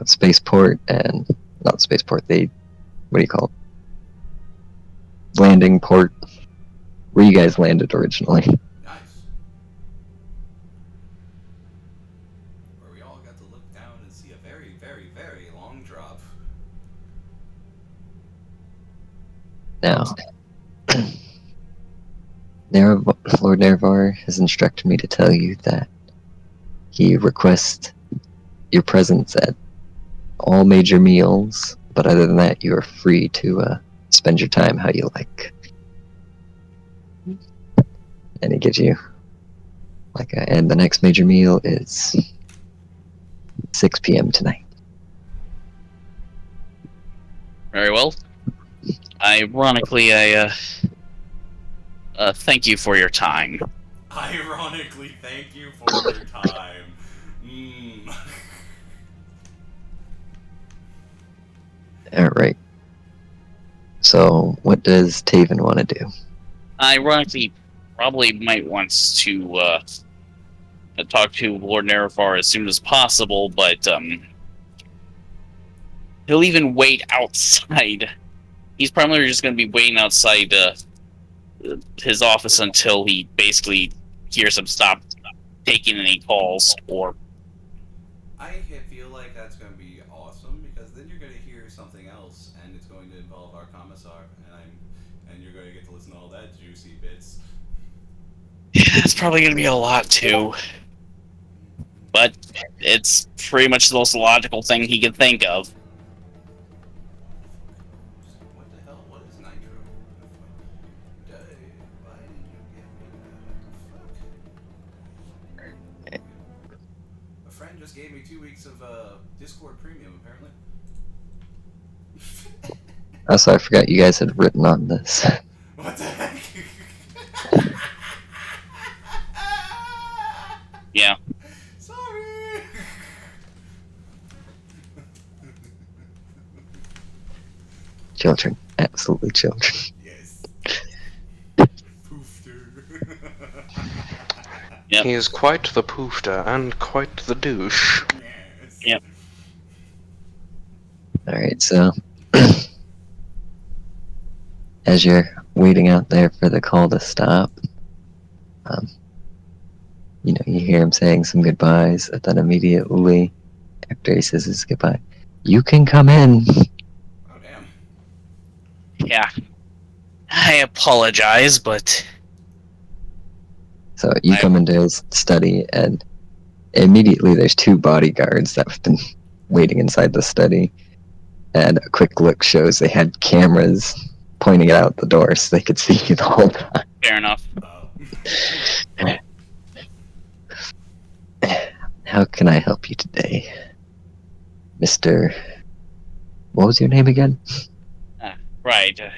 spaceport, and not spaceport, what do you call it? Landing port, where you guys landed originally. Nice. Where we all got to look down and see a very, very, very long drop. Now, Lord Nerevar has instructed me to tell you that he requests your presence at all major meals, but other than that, you are free to spend your time how you like. And he gives you and the next major meal is 6 p.m. tonight. Very well. Ironically, I thank you for your time. Ironically, thank you for your time. Alright. So, what does Taven want to do? Ironically, probably might want to talk to Lord Nerevar as soon as possible, but he'll even wait outside. He's primarily just going to be waiting outside his office until he basically hears him stop taking any calls. Or I feel like that's going to be awesome, because then you're going to hear something else, and it's going to involve our commissar, and you're going to get to listen to all that juicy bits. yeah, it's probably going to be a lot too, but it's pretty much the most logical thing he can think of. What the hell? What is nitro? Why did you give me that? What the fuck? A friend just gave me 2 weeks of Discord Premium, apparently. Also, I forgot you guys had written on this. What the heck? Yeah. Sorry. Children. Absolutely children. Yes. Poofter. Yep. He is quite the poofter and quite the douche. Yes. Yep. Alright, so as you're waiting out there for the call to stop, you hear him saying some goodbyes, and then immediately after he says his goodbye, you can come in. Oh, damn. Yeah. I apologize, but So you come into his study, and immediately there's 2 bodyguards that have been waiting inside the study, and a quick look shows they had cameras pointing out the door so they could see you the whole time. fair enough. How can I help you today, Mr. What was your name again? Right. Did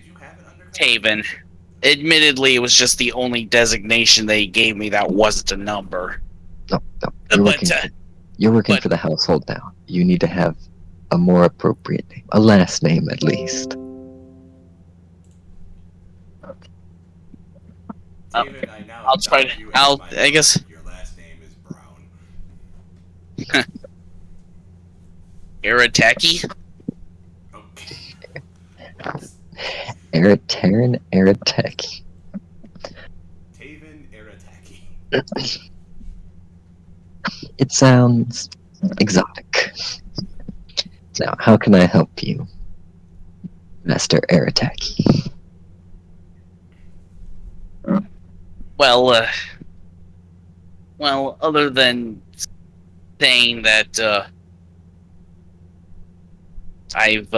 you have it under Taven. Admittedly, it was just the only designation they gave me that wasn't a number. No. But, You're working for the household now. You need to have a more appropriate name. A last name, at least. David, I now I'll try to. adopt you as my I guess. Your last name is Brown. Arataki? Okay. Taven Arataki. Taven Arataki. It sounds exotic. Now, how can I help you, Master Arataki? Well, other than saying that I've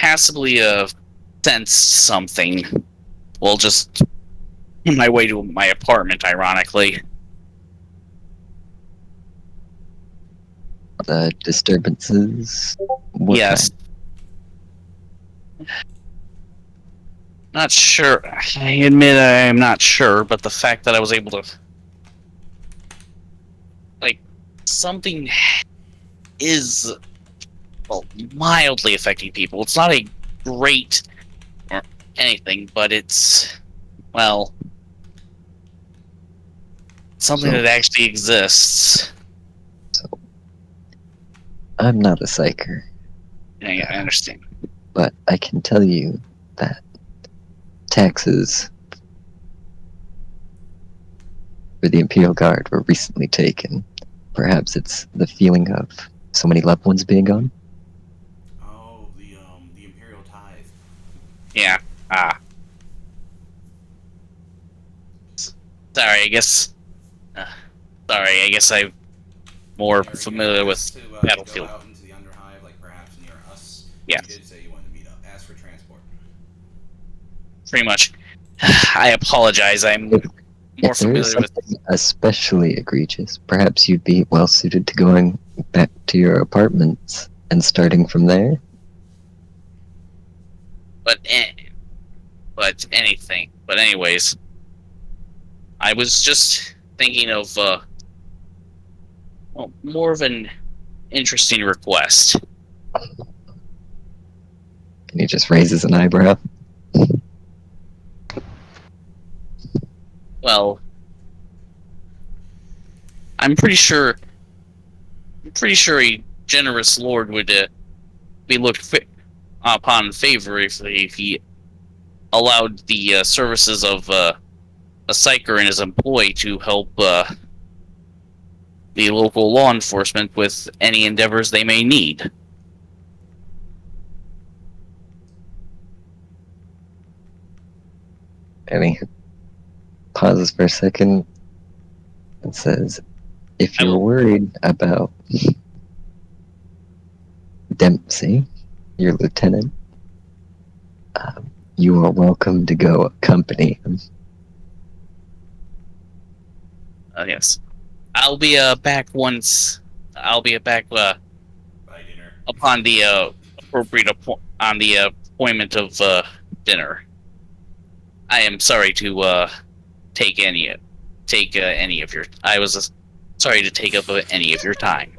passably sensed something. Well, just on my way to my apartment, ironically. The disturbances. What Yes. Not sure. I admit I'm not sure, but the fact that I was able to, like, something is, well, mildly affecting people. It's not a great or anything, but it's, well, something So- that actually exists. I'm not a psyker, I understand. but I can tell you that taxes for the Imperial Guard were recently taken. Perhaps it's the feeling of so many loved ones being gone. Oh, the Imperial tithe. Yeah. Sorry, I guess. Sorry, I guess I'm more Are you familiar with to Battlefield. go out into the Underhive, like perhaps near us? Yes. You did say you wanted to meet up. Ask for transport. Pretty much. I apologize. I'm more If there is familiar with. something especially egregious, perhaps you'd be well suited to going back to your apartments and starting from there. But anything. But anyways, I was just thinking of well, more of an interesting request. And he just raises an eyebrow. Well, I'm pretty sure a generous lord would be looked upon favorably if he allowed the services of a psyker and his employee to help the local law enforcement with any endeavors they may need. And he pauses for a second and says, if I you're will- worried about Dempsey, your lieutenant, you are welcome to go accompany him. Yes, I'll be back once. I'll be back By dinner. upon the appropriate on the appointment of dinner. I am sorry to take any of your. I was sorry to take up any of your time.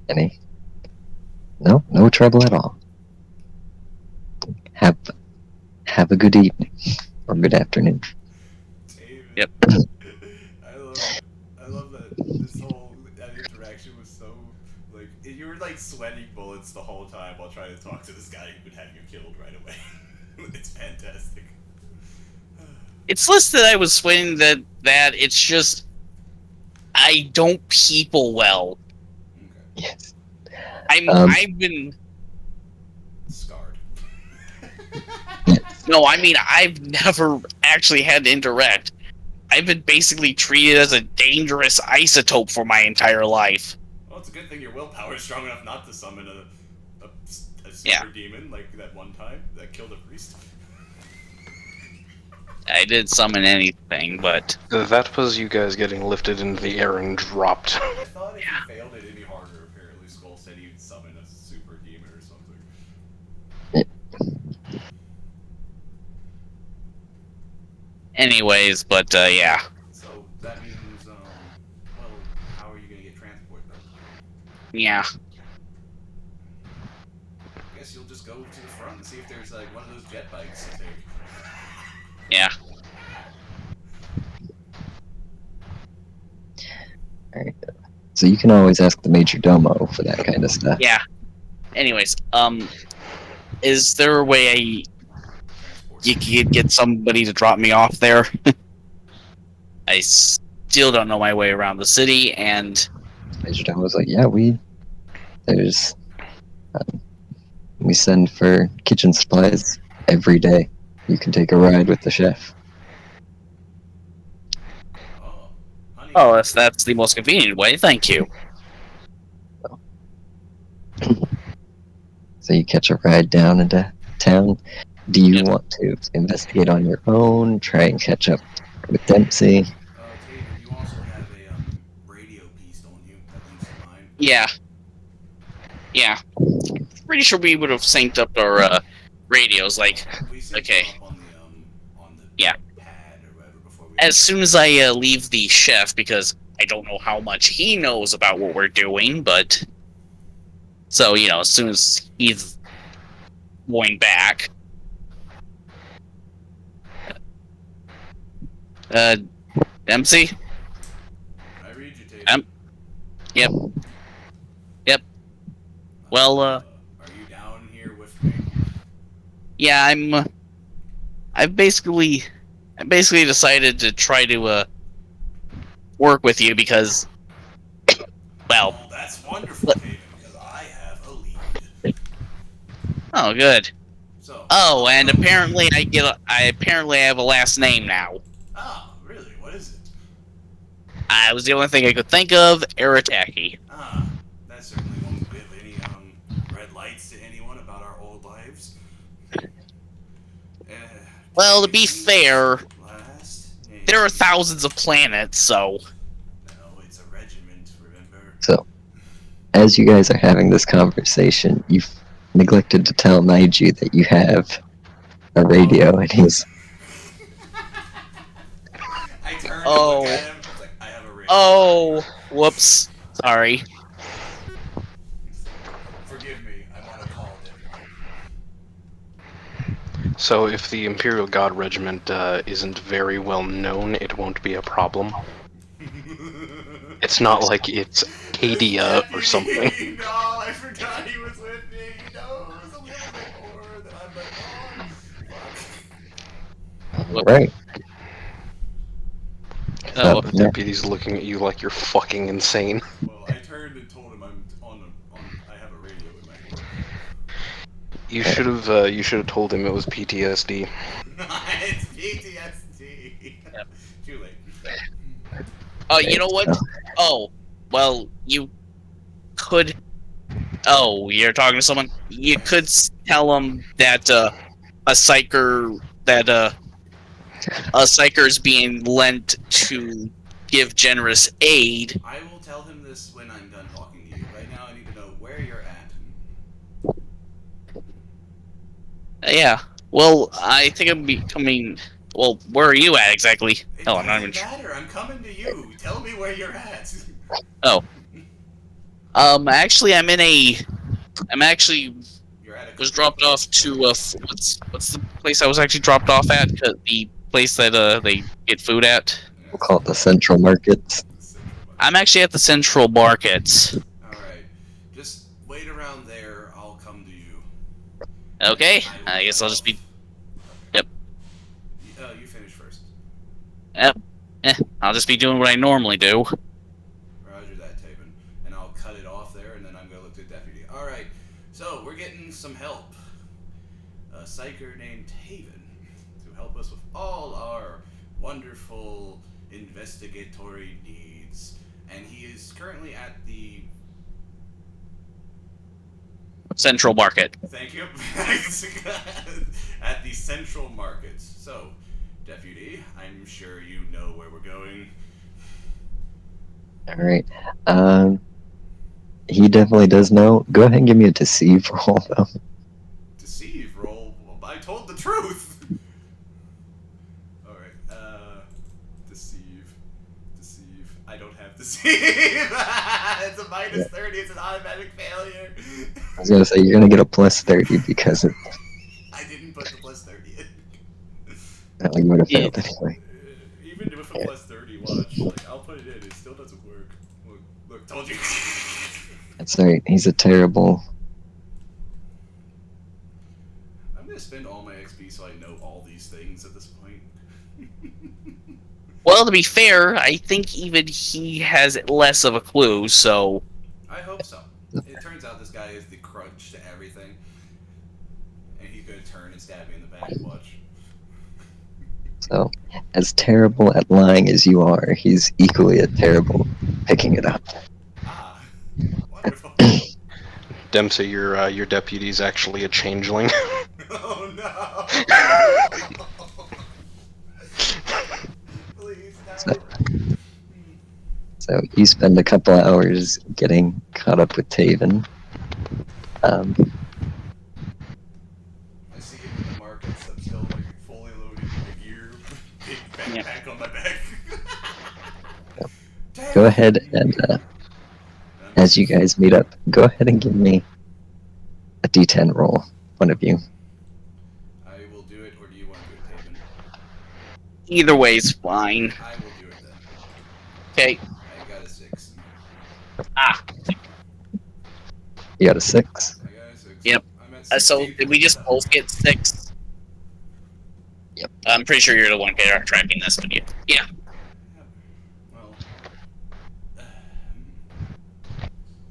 Any? No trouble at all. Have a good evening or good afternoon. David. Yep. I love that this whole interaction was so like you were like sweating bullets the whole time while trying to talk to this guy who would have you killed right away. It's fantastic. It's less that I was swaying that it's just I don't people well. Okay. Yes. I've been Scarred. no, I mean I've never actually had to interact. I've been basically treated as a dangerous isotope for my entire life. Well, it's a good thing your willpower is strong enough not to summon a super Yeah. demon like that one time that killed a priest. I did summon anything, but That was you guys getting lifted into the air and dropped. I thought if you failed it any harder, apparently Skull said he'd summon a super demon or something. anyways, but yeah. So that means, well, how are you gonna get transport though? Yeah. I guess you'll just go to the front and see if there's like one of those jet bikes to take. Yeah. Alright. So you can always ask the Major Domo for that kind of stuff. Yeah. Anyways, is there a way Transport. you could get somebody to drop me off there? I still don't know my way around the city, and Major Domo was like, yeah, we send for kitchen supplies every day. You can take a ride with the chef. Oh, honey. oh, if that's the most convenient way, thank you. So you catch a ride down into town. Do you Yep. want to investigate on your own? Try and catch up with Dempsey? Taven, you also have a radio piece, don't you? That links to mine. Yeah. Yeah. Pretty sure we would have synced up our radios. Like, We synced okay. them up on the Yeah. pad or whatever before we. As soon as I leave the chef, because I don't know how much he knows about what we're doing, but so as soon as he's going back, Dempsey. I read you, Taven. Yep. Well, Are you down here with me? yeah, I've basically decided to try to work with you because, well, Oh, that's wonderful, Taven, because I have a lead. oh, good. So. Oh, and apparently I apparently have a last name now. Ah, really? What is it? I was the only thing I could think of, Arataki. Ah, that certainly won't give any red lights to anyone about our old lives. Well, to be fair, Last name. there are thousands of planets, so No, it's a regiment, remember? So, as you guys are having this conversation, you've neglected to tell Naiju that you have a radio, and he's... I turned Oh. to look at him. I was like, I have a radio. oh, whoops, sorry. Forgive me. I'm on a call, So if the Imperial God Regiment isn't very well known, it won't be a problem. David. It's not like it's Cadia or something. No, I forgot he was with me. No, it was a little bit more than I'm like, Right. Oh, The deputy's looking at you like you're fucking insane. well, I turned and told him I'm I have a radio in my hand. You should have told him it was PTSD. It's PTSD. Yep. Too late. oh, you know what? Oh, well, you could. Oh, you're talking to someone. You could tell him that a psyker is being lent to give generous aid. I will tell him this when I'm done talking to you. Right now, I need to know where you're at. Yeah. Well, I think I'm becoming. Well, where are you at exactly? It Oh, I'm not doesn't even sure. matter. I'm coming to you. Tell me where you're at. Actually, I'm actually You're at a was dropped off to what's the place I was actually dropped off at? The place that they get food at. We'll call it the Central Markets. I'm actually at the Central Markets. Alright. Just wait around there. I'll come to you. Okay, I guess I'll just be. Yep. You finish first. I'll just be doing what I normally do. Roger that, Taven. And I'll cut it off there, and then I'm going to look to the deputy. Alright, so we're getting some help. A psyker named Taven to help us with all our wonderful investigatory needs. And he is currently at the... Central Market. Thank you. At the Central Markets. So, Deputy, I'm sure you know where we're going. Alright. He definitely does know. Go ahead and give me a deceive roll, though. Deceive roll? Well, I told the truth! Alright, deceive. I don't have deceive! It's a minus 30, it's an automatic failure! I was gonna say, you're gonna get a plus 30 because it, I didn't put the plus 30 in. you would have failed anyway. Even with a plus 30, watch. Like, I'll put it in, it still doesn't work. Look, told you. That's right, he's a terrible... I'm gonna spend all my XP so I know all these things at this point. Well, to be fair, I think even he has less of a clue, so... I hope so. It turns out this guy is the crutch to everything. And he's gonna turn and stab me in the back, watch. So, as terrible at lying as you are, he's equally as terrible picking it up. Ah, wonderful. Dempsey, your deputy's actually a changeling. Oh no! Please So, no. so you spend a couple hours getting caught up with Taven. I see him in the markets. I'm still like fully loaded in my gear, big backpack on my back. Go ahead and as you guys meet up, go ahead and give me a D10 roll, one of you. I will do it, or do you want to do it, Taven? Either way is fine. I will do it then. Okay. I got a 6. Ah. You got a 6? I got a 6. Yep. I'm at So 16. did we just both get 6? Yep. I'm pretty sure you're the one tracking this, but yeah. Yep. Well.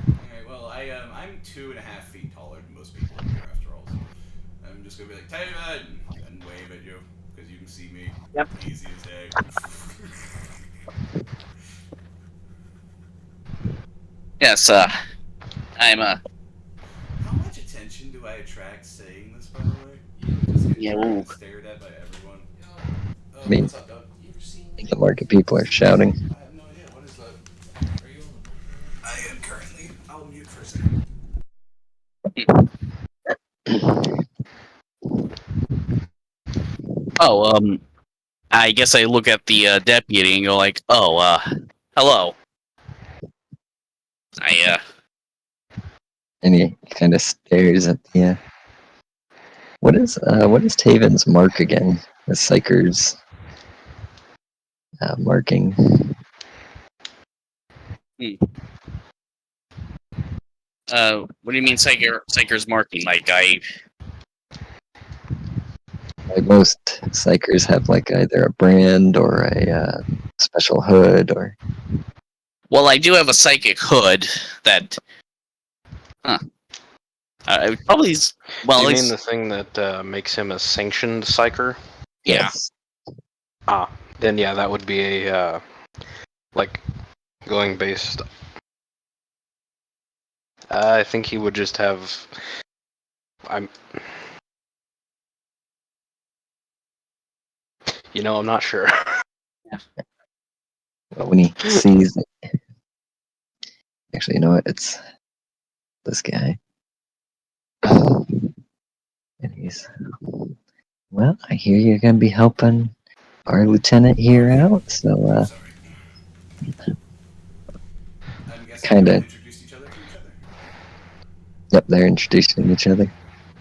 Alright, well, I'm 2.5 feet taller than most people in here after all, so I'm just gonna be like, Taven! And wave at you, because you can see me. Yep. Easy as day. Yes, I'm How much attention do I attract saying this, by the way? You just get Yeah, turned ooh. and stared at by everyone. I mean, What's up, Doug? You ever seen the market people are shouting. I have no idea. What is that? Are you on the I am currently. I'll mute for a second. Oh, I guess I look at the deputy and go like, "Oh, hello." And he kind of stares at the. What is Taven's mark again? The Psyker's marking. What do you mean Psyker's marking? Like Like most Psychers have like either a brand or a special hood or. well, I do have a psychic hood that. Huh. It probably is. Well, Do you at mean least, the thing that makes him a sanctioned psyker? yeah. Yes. Ah, then yeah, that would be a like going based. I think he would just have. I'm. I'm not sure. But when he sees it, actually, you know what? It's this guy. And he's, well, I hear you're going to be helping our lieutenant here out, so, Sorry. I'm guessing Kinda. everyone introduced each other to each other. yep, they're introducing each other.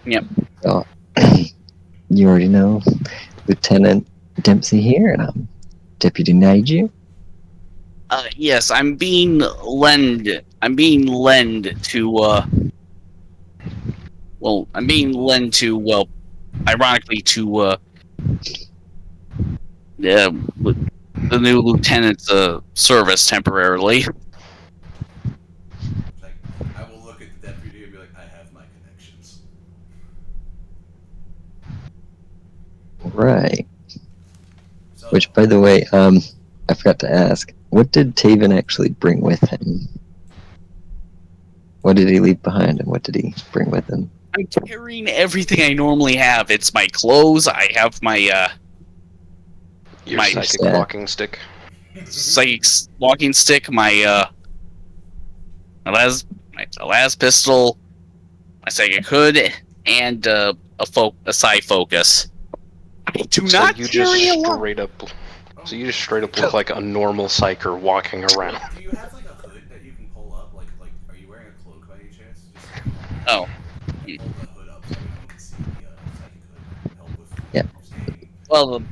Yep. So, you already know Lieutenant Dempsey here, and I'm Deputy Nigel. Yes, I'm being lend to. Well, I'm being lend to. Well, ironically, to the new lieutenant's service temporarily. It's like, I will look at the deputy and be like, I have my connections. Right. So, Which, by the way, I forgot to ask, what did Taven actually bring with him? What did he leave behind, and what did he bring with him? I'm carrying everything I normally have. It's my clothes. I have my Your My psychic stat. walking stick. psychic walking stick, my last pistol, my psychic hood, and a psi focus. I do So not you carry just a lot. straight up. So you just straight up look like a normal psyker walking around. do you have like a hood that you can pull up? Like, are you wearing a cloak by any chance? Just Oh. pull the hood up so everyone can see the psychic hood. Help with Yeah. staying Well, the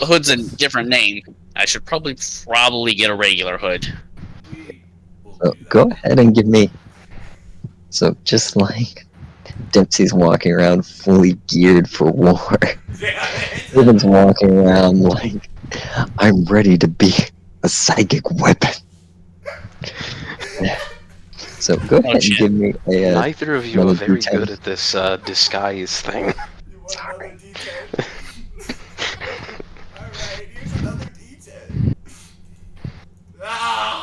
hood's a inconspicuous. different name. I should probably get a regular hood. We will So do that. go ahead and give me. So just like Dempsey's walking around fully geared for war, Yeah, Taven's walking around like, I'm ready to be a psychic weapon. So go ahead and shit. give me a. Neither of you are another very D10. good at this disguise thing. You want another D10? Alright, here's another D10. Ah!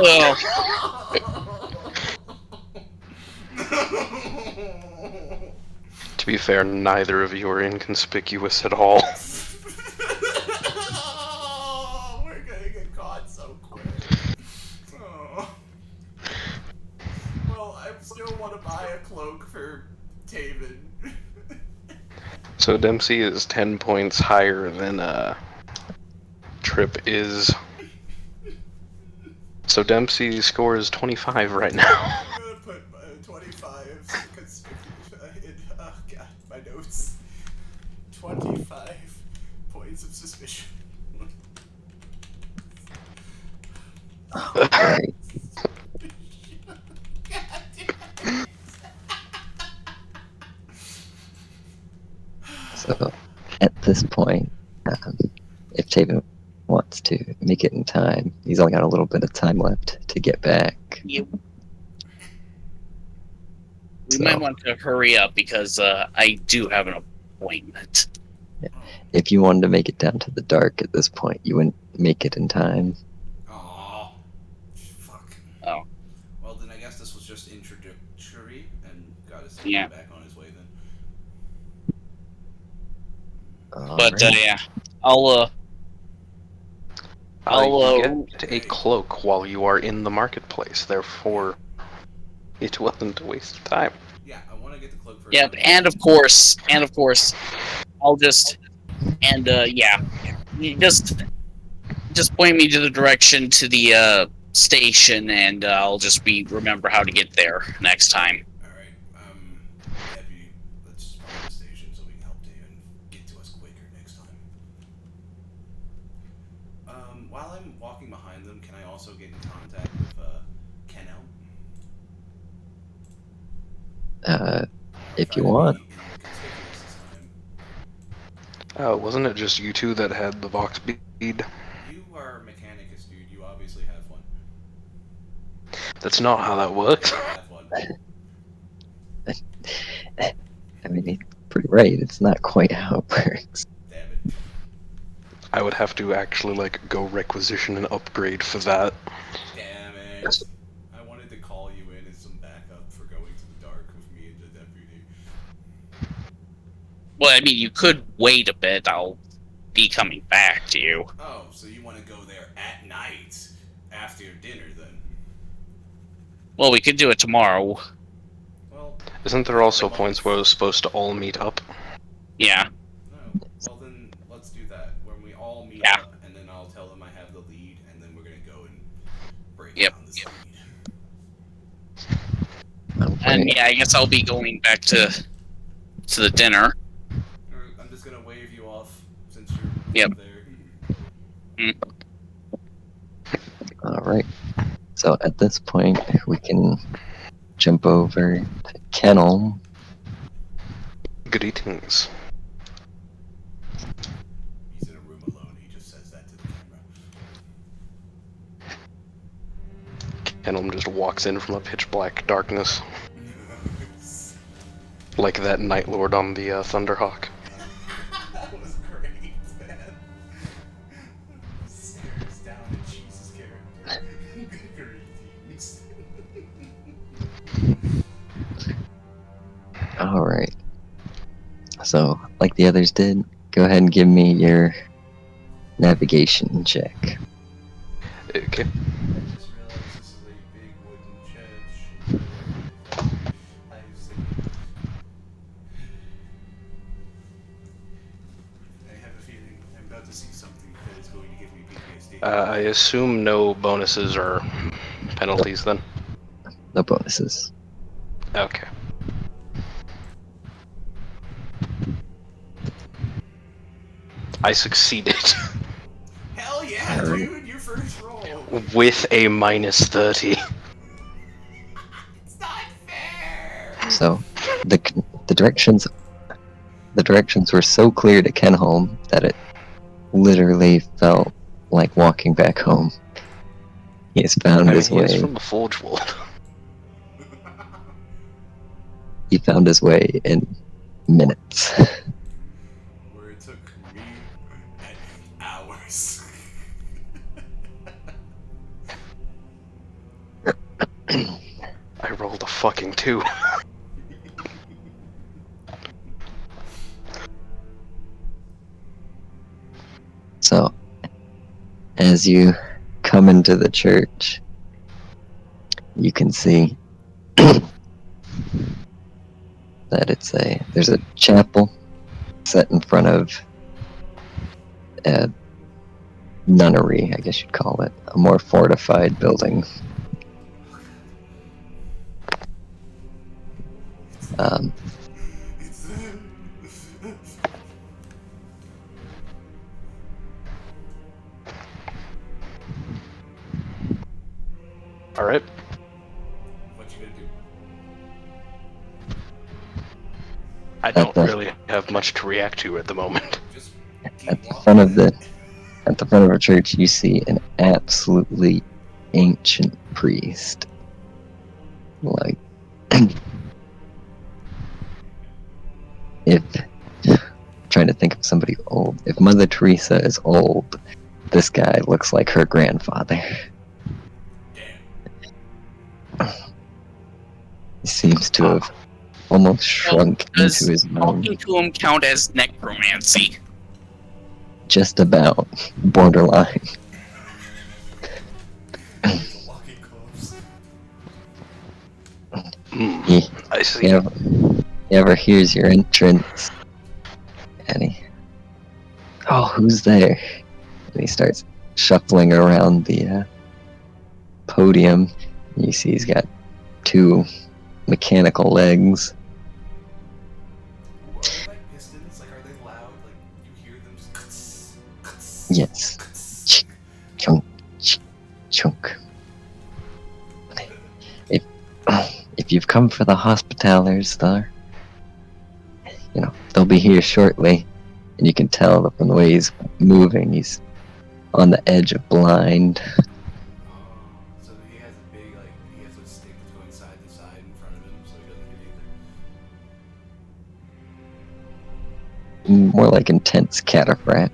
Oh. To be fair, neither of you are inconspicuous at all. Oh, we're gonna get caught so quick. Oh. Well, I still want to buy a cloak for Taven. So Dempsey is 10 points higher than Trip is. So Dempsey's score is 25 right now. I'm gonna put 25 in, God, my notes. 25 points of suspicion. Alright. God damn it. So at this point, if Taven wants to make it in time, he's only got a little bit of time left to get back. We So- might want to hurry up because I do have an appointment. If you wanted to make it down to the dark at this point, you wouldn't make it in time. Aw. Fuck. Oh. Well, then I guess this was just introductory and got us Yeah. back on his way then. But Alright. yeah, I'll You get a cloak while you are in the marketplace, therefore it wasn't a waste of time. Yeah, I want to get the cloak first. Yep, and of course, I'll just yeah, you just point me to the direction to the station, and I'll just remember how to get there next time. Alright, Deputy, let's find the station so we can help David get to us quicker next time. While I'm walking behind them, can I also get in contact with, Kenel? If you want. Wasn't it just you two that had the Vox bead? You are Mechanicus, dude. You obviously have one. That's not how that works. You have one. I mean, he's pretty right. It's not quite how it works. Damn it. I would have to actually, like, go requisition an upgrade for that. Damn it. I wanted to call you in as some backup for going to the dark with me and the deputy. Well, I mean, you could wait a bit. I'll be coming back to you. Oh, so you want to go there at night after your dinner then? Well, we could do it tomorrow. Well, Isn't there also points where we're supposed to all meet up? Yeah. no. Well, then let's do that. When we all meet Yeah. up, and then I'll tell them I have the lead, and then we're gonna go and break Yep. down this lead. And yeah, I guess I'll be going back to the dinner. Or I'm just gonna wave you off since you're Yep. up there. Alright. So at this point, we can jump over to Kennel. Greetings. He's in a room alone. He just says that to the Kenelm just walks in from a pitch black darkness, camera. like that Night Lord on the Thunderhawk. That was great, man. Stares down at Jesus' character. Greetings. Alright. So, like the others did, go ahead and give me your navigation check. Okay. I just realized this is a big wooden church. I have a feeling I'm about to see something that is going to give me PTSD. I assume no bonuses or penalties then? No bonuses. Okay. I succeeded. Hell yeah, dude! Your first roll. With a minus 30. It's not fair. So, the directions were so clear to Kenholm that it literally felt like walking back home. He has found his He is way. from the Forge World. He found his way in minutes. Where it took me hours. I rolled a fucking 2. As you come into the church, you can see that there's a chapel set in front of a nunnery, I guess you'd call it, a more fortified building. It's them. All right. What you gonna do? I don't really have much to react to at the moment. Just At keep the walking. front of a church, you see an absolutely ancient priest. Like, if trying to think of somebody old, if Mother Teresa is old, this guy looks like her grandfather. Damn. He seems to have almost shrunk does into his own. Talking to him count as necromancy? Just about borderline. It's a walking corpse. He, I see. he ever hears your entrance, and who's there? And he starts shuffling around the podium. You see he's got two mechanical legs. Are they like pistons? Like, are they loud? Like, you hear them just Yes. Chunk, chunk. If you've come for the Hospitallers, they'll be here shortly, and you can tell that from the way he's moving, he's on the edge of blind. Oh, so he has a big, like, he has a stick that's going side to side in front of him, so he doesn't hear anything. More like intense cataphract.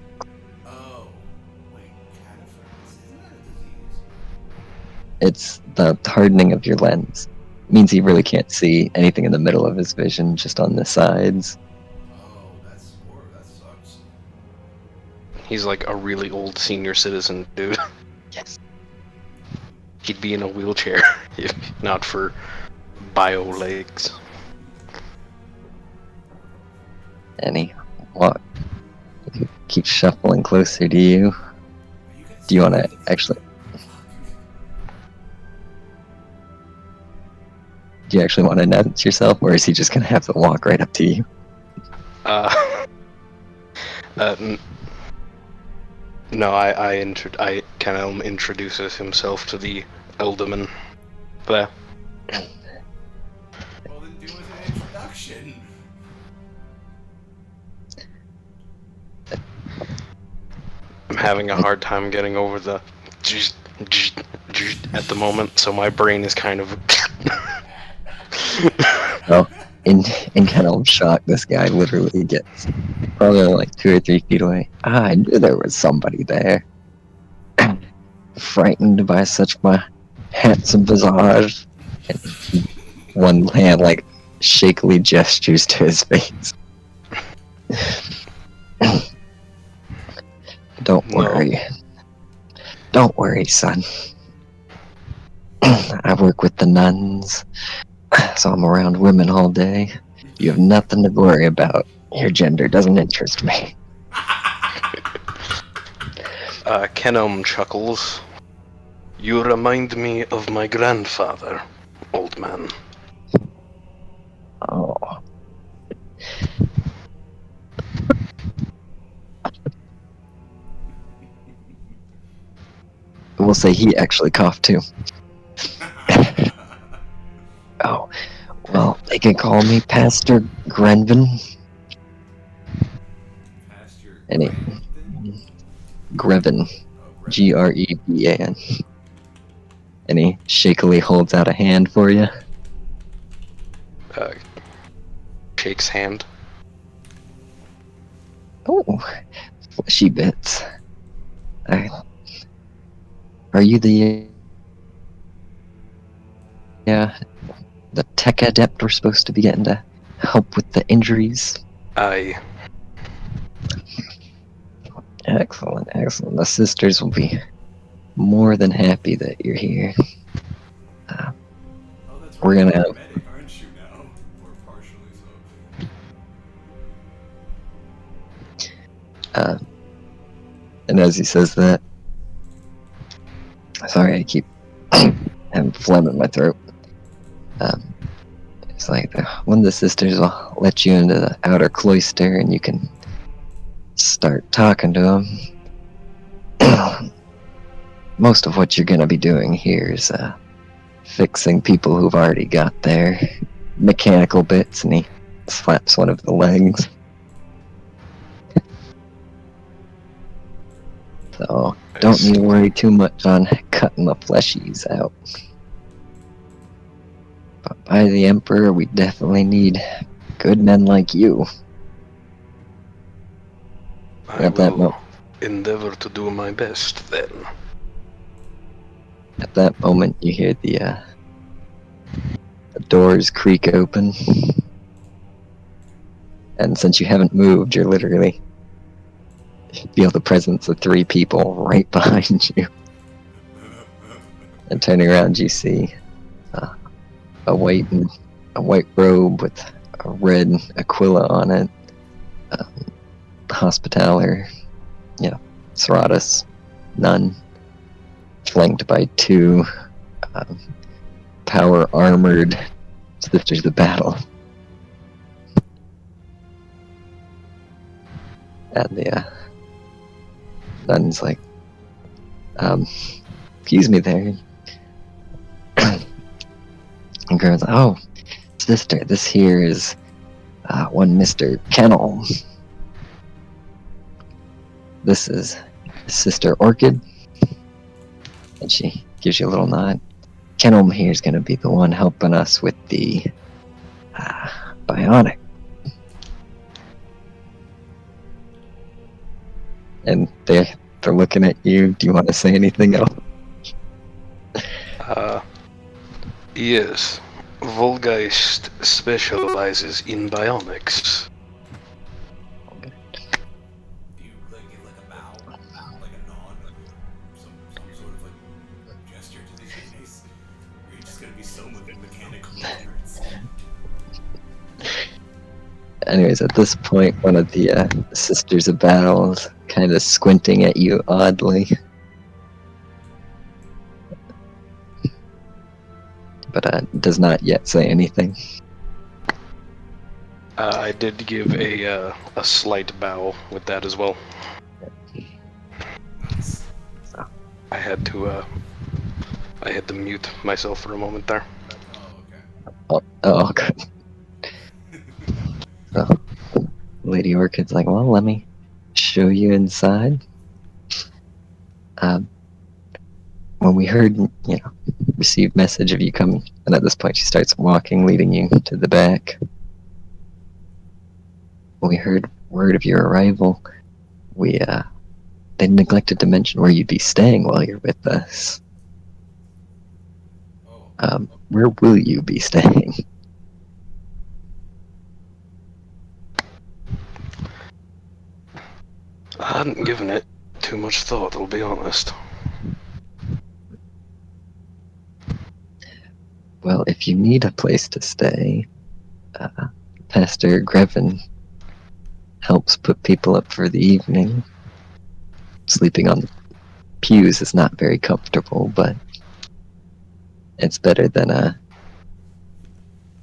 Oh, wait, cataphracts? Isn't that a disease? It's the hardening of your lens. It means he really can't see anything in the middle of his vision, just on the sides. Oh, that's horrible. That sucks. He's like a really old senior citizen dude. Yes. He'd be in a wheelchair if not for bio legs. And he keeps shuffling closer to you. Do you want to actually? Do you actually want to announce yourself, or is he just gonna have to walk right up to you? No, I Canelm introduces himself to the Elderman there. Well, then do as an introduction. I'm having a hard time getting over the at the moment, so my brain is kind of. Well, in kind of shock, this guy literally gets probably like 2 or 3 feet away. I knew there was somebody there. Frightened by such my handsome visage. And one hand like shakily gestures to his face. Don't worry. Don't worry, son. I work with the nuns, so I'm around women all day. You have nothing to worry about. Your gender doesn't interest me. Kenom chuckles. You remind me of my grandfather, old man. Oh. We'll say he actually coughed too. Oh, well, they can call me Pastor Grenvin. Pastor Any- Grandin? Greven. Oh, Greban. And he shakily holds out a hand for you. Shakes hand. Oh, fleshy bits. Are you the tech adept we're supposed to be getting to help with the injuries? Aye. Excellent. The sisters will be more than happy that you're here. Oh, that's We're right. gonna You're have a medic, aren't you now? Or partially so. and as he says that, sorry, I keep having phlegm in my throat. It's like one of the sisters will let you into the outer cloister, and you can start talking to them. Most of what you're gonna be doing here is fixing people who've already got their mechanical bits, and he slaps one of the legs. So don't need to worry too much on cutting the fleshies out. But by the Emperor, we definitely need good men like you. I At that, will endeavor to do my best then. at that moment, you hear the doors creak open. And since you haven't moved, you're literally feel the presence of 3 people right behind you. And turning around, you see a white robe with a red aquila on it. Hospitaller, Serratus, nun, flanked by 2 power armored sisters of battle. And the nun's like, excuse me there. And Grim's like, oh, sister, this here is one Mr. Kennel. This is Sister Orchid. And she gives you a little nod. Kennel here is going to be the one helping us with the bionic. And they're looking at you. Do you want to say anything else? Yes. Volgeist specializes in bionics. Do you give like a bow, like a nod, some sort of like gesture to these ladies? Or are you just gonna be so mechanical ignorance? Anyways, at this point, one of the sisters of battle is kind of squinting at you oddly. But does not yet say anything. I did give a slight bow with that as well. Nice. I had to mute myself for a moment there. Oh, okay. Oh, good. So, Lady Orchid's like, well, let me show you inside. When we heard, received message of you coming, and at this point she starts walking, leading you to the back. When we heard word of your arrival, they neglected to mention where you'd be staying while you're with us. Oh. Where will you be staying? I hadn't given it too much thought, I'll be honest. Well, if you need a place to stay, Pastor Grevin helps put people up for the evening. Sleeping on the pews is not very comfortable, but it's better than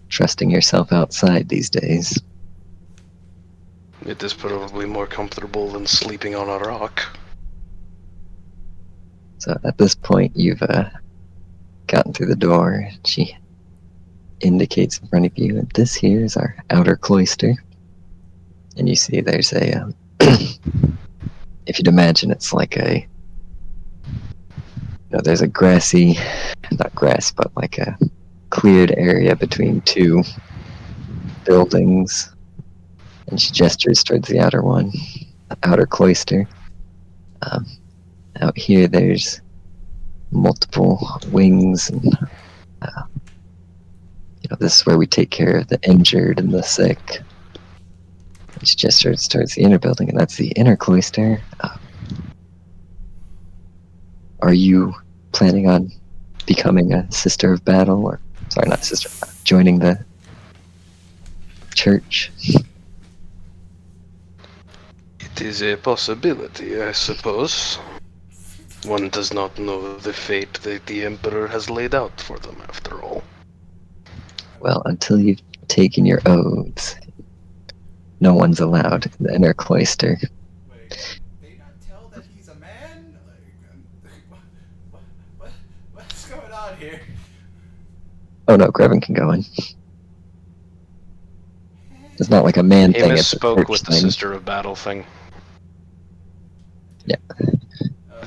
trusting yourself outside these days. It is probably more comfortable than sleeping on a rock. So at this point, you've gotten through the door. She indicates in front of you, and this here is our outer cloister. And you see there's a, if you'd imagine it's like there's a grassy, not grass, but like a cleared area between 2 buildings. And she gestures towards the outer one, the outer cloister. Out here, there's multiple wings, and this is where we take care of the injured and the sick. And she gestures towards the inner building, and that's the inner cloister. are you planning on becoming a sister of battle, or sorry, not sister, joining the church? It is a possibility, I suppose. One does not know the fate that the Emperor has laid out for them, after all. Well, until you've taken your oaths, no one's allowed in the inner cloister. Wait, they not tell that he's a man? What's going on here? Oh no, Grevin can go in. It's not like a man He thing, it's a misspoke church with the thing. Sister of Battle thing. Yeah.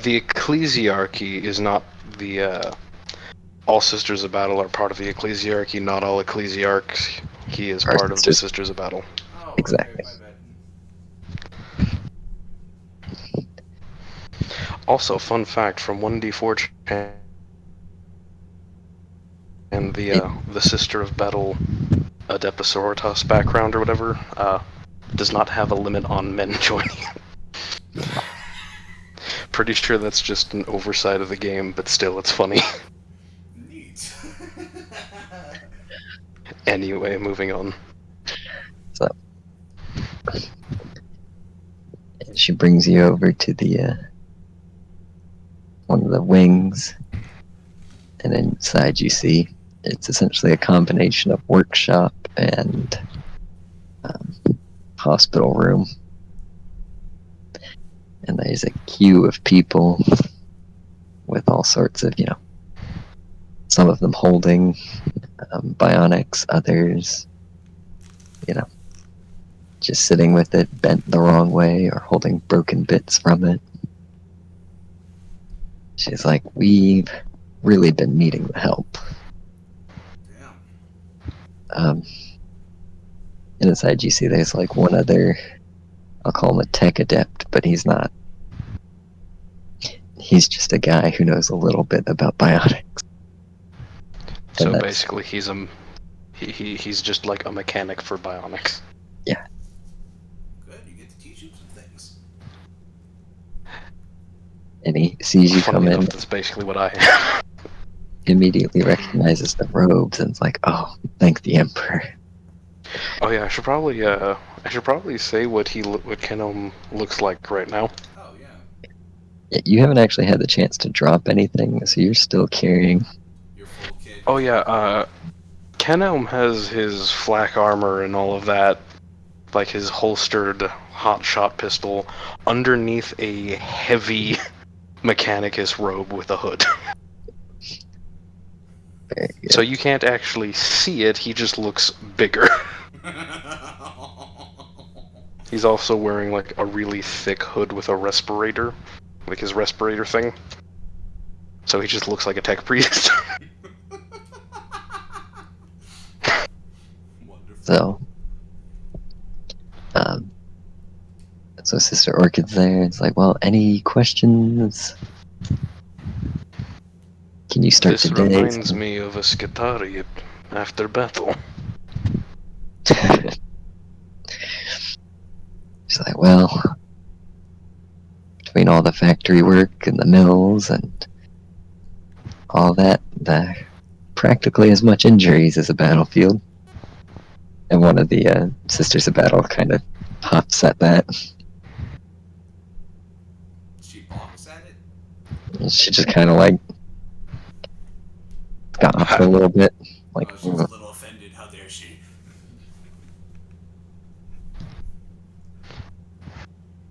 The ecclesiarchy is not the, all Sisters of Battle are part of the ecclesiarchy, not all ecclesiarchs. He is Our part of the sisters. Sisters of Battle. Oh, Exactly. okay, my bad. Also, fun fact from 1D4 and the Sister of Battle Adeptus background or whatever, does not have a limit on men joining. Pretty sure that's just an oversight of the game, but still, it's funny. Neat. Anyway, moving on. So she brings you over to the one of the wings, and inside you see it's essentially a combination of workshop and hospital room. And there's a queue of people with all sorts of, some of them holding bionics, others, just sitting with it bent the wrong way or holding broken bits from it. She's like, we've really been needing the help. Damn. And inside you see there's like one other, I'll call him a tech adept, but he's not. He's just a guy who knows a little bit about bionics. So that's- basically, he's just like a mechanic for bionics. Good, you get to teach him some things. And he sees you come Funny in, enough, that's basically what I am. immediately recognizes the robes, and it's like, oh, thank the Emperor. Oh yeah, I should probably say what Kenom looks like right now. Oh, yeah. Yeah, you haven't actually had the chance to drop anything, so you're still carrying. Your full kit. Oh yeah, Kenom has his flak armor and all of that, like his holstered hotshot pistol, underneath a heavy Mechanicus robe with a hood. Very good. So you can't actually see it, he just looks bigger. He's also wearing like a really thick hood with a respirator, like his respirator thing. So he just looks like a tech priest. Wonderful. So Sister Orchid's there. It's like, well, any questions? Can you start This today? reminds me of a Skitari after battle. She's like, well, between all the factory work and the mills and all that, practically as much injuries as a battlefield. And one of the Sisters of Battle kind of hops at that. She balks at it? She just kind of like got off a little bit. Like, Oh, she's a little offended. How dare she?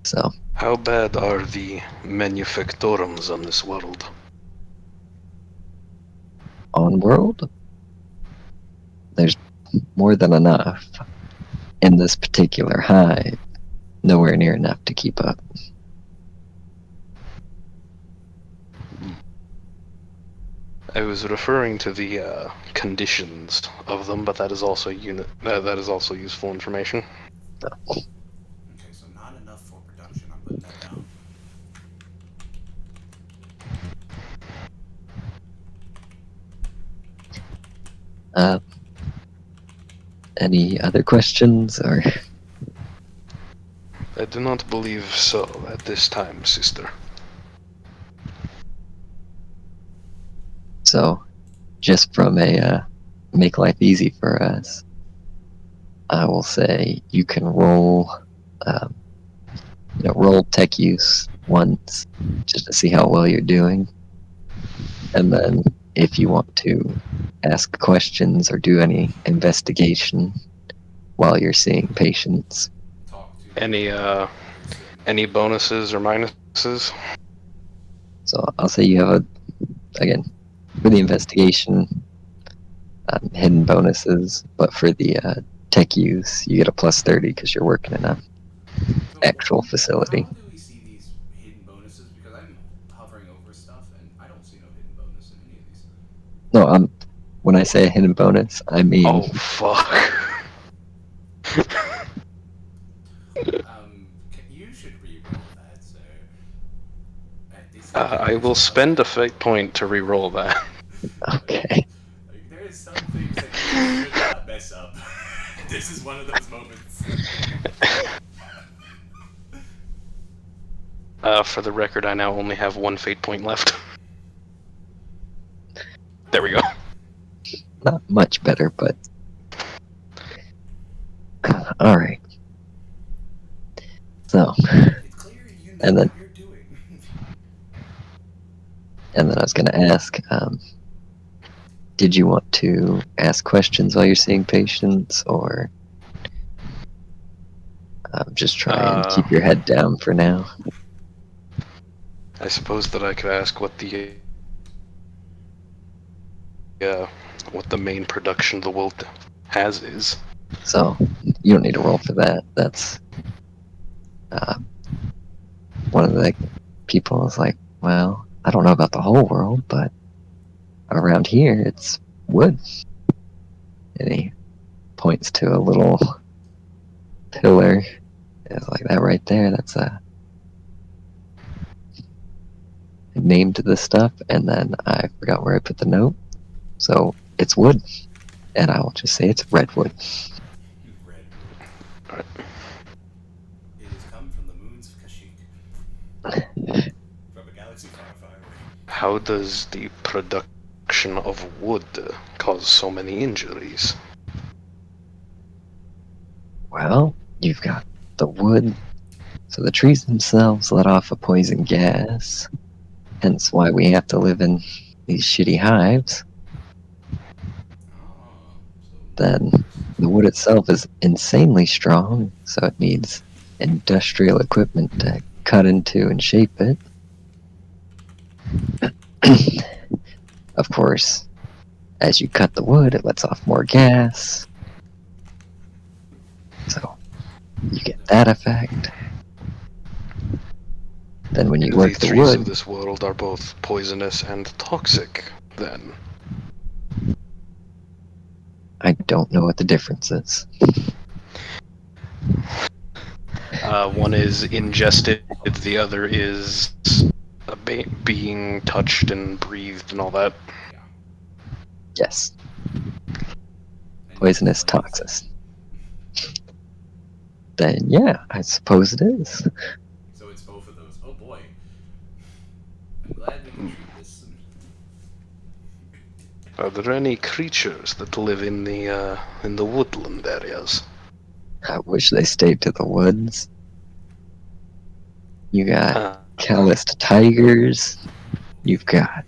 so. How bad are the manufactorums on this world? On world, there's more than enough. In this particular hive, nowhere near enough to keep up. I was referring to the conditions of them, but that is also that is also useful information. Okay, so not enough for production. I'm putting that down. Any other questions, or? I do not believe so at this time, sister. So, just from a make life easy for us, I will say you can roll, roll tech use once just to see how well you're doing, and then if you want to ask questions or do any investigation while you're seeing patients. Talk to Any person. any bonuses or minuses? So I'll say you have again, for the investigation, hidden bonuses, but for the tech use, you get a plus 30 because you're working in a So actual facility. how do we see these hidden bonuses? Because I'm hovering over stuff and I don't see no hidden bonus in any of these. No, when I say a hidden bonus, I mean Oh fuck! You should re-roll that, sir. I will spend a fate point to re-roll that. okay. Like, there is some things that you just should not mess up. This is one of those moments. For the record, I now only have one fate point left. There we go. Not much better, but all right. So, It's clear you know And then- what you're doing. and then I was going to ask, did you want to ask questions while you're seeing patients, or just try and keep your head down for now? I suppose that I could ask what the main production the world has is. So you don't need to roll for that. That's one of the people is like, well, I don't know about the whole world, but around here it's wood. And he points to a little pillar. It's like that right there. That's a name to this stuff. And then I forgot where I put the note. So it's wood. And I will just say it's redwood. Red. Alright. It has come from the moons of Kashyyyk. From a galaxy far, far away. How does the production of wood cause so many injuries? Well, you've got the wood. So the trees themselves let off a poison gas. Hence why we have to live in these shitty hives. Then the wood itself is insanely strong, so it needs industrial equipment to cut into and shape it. Of course, as you cut the wood, it lets off more gas. So you get that effect. Then when you work The the trees of wood, this world are both poisonous and toxic, then. I don't know what the difference is. One is ingested, the other is being touched and breathed and all that. Yes, And poisonous like toxins. Then yeah, I suppose it is. So it's both of those. Oh boy. I'm glad we can treat this. Are there any creatures that live in the woodland areas? I wish they stayed to the woods. You got calloused tigers. You've got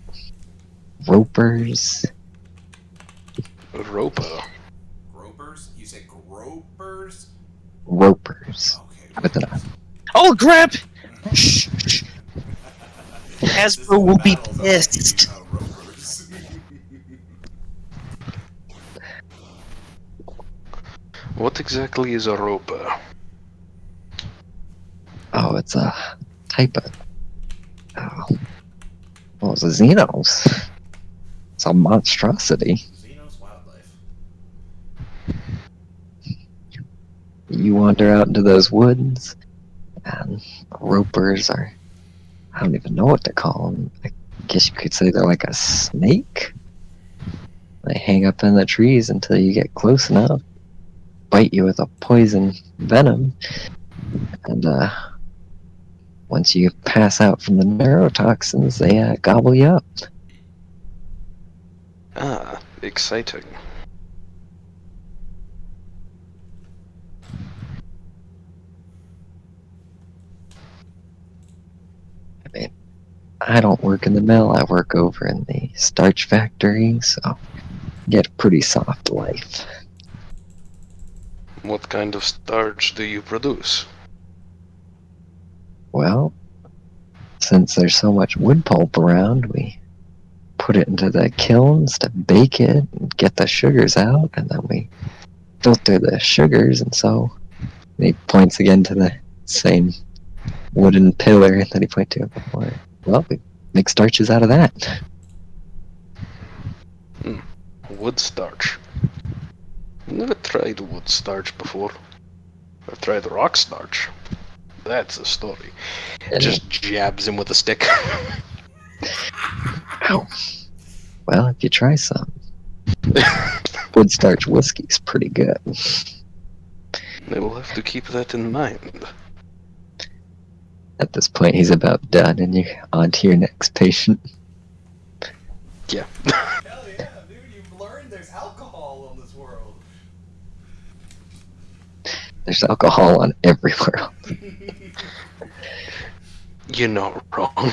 ropers. Ropa. Gropers? You said gropers? Ropers. Okay. How about that? Oh crap! Shh. This is Hasbro will the be battles of pissed. ropers. What exactly is a ropa? Oh, it's a type of. Well, it's a Xenos. It's a monstrosity. Xenos wildlife. You wander out into those woods, and ropers are. I don't even know what to call them. I guess you could say they're like a snake. They hang up in the trees until you get close enough, bite you with a poison venom, and once you pass out from the neurotoxins, they gobble you up. Exciting. I mean, I don't work in the mill. I work over in the starch factory, so I get a pretty soft life. What kind of starch do you produce? Well, since there's so much wood pulp around, we put it into the kilns to bake it and get the sugars out, and then we filter the sugars, and so he points again to the same wooden pillar that he pointed to before. Well, we make starches out of that. Wood starch. Never tried wood starch before. I've tried rock starch. That's a story. And Just jabs him with a stick. ow. Well, if you try some, wood starch whiskey's pretty good. I will have to keep that in mind. At this point, he's about done, and you're on to your next patient. Yeah. Hell yeah, dude, you've learned there's alcohol in this world. There's alcohol on every world. You're not wrong.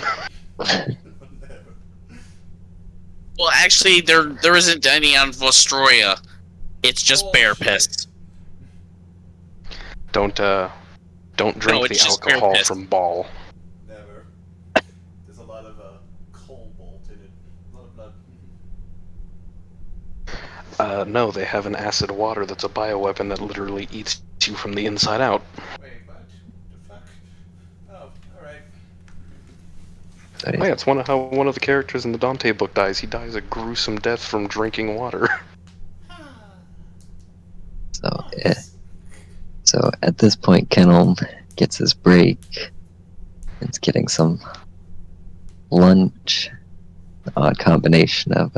Well, actually, there isn't any on Vostroya. It's just bear piss. Don't drink it's the just bear alcohol piss. from Ball. Never. There's a lot of cobalt in it. A lot of blood. No, they have an acid water that's a bioweapon that literally eats you from the inside out. Wait, what? The fuck? Oh, alright. So Oh yeah, it's how one of the characters in the Dante book dies. He dies a gruesome death from drinking water. So at this point, Kennel gets his break. It's getting some lunch. An odd combination of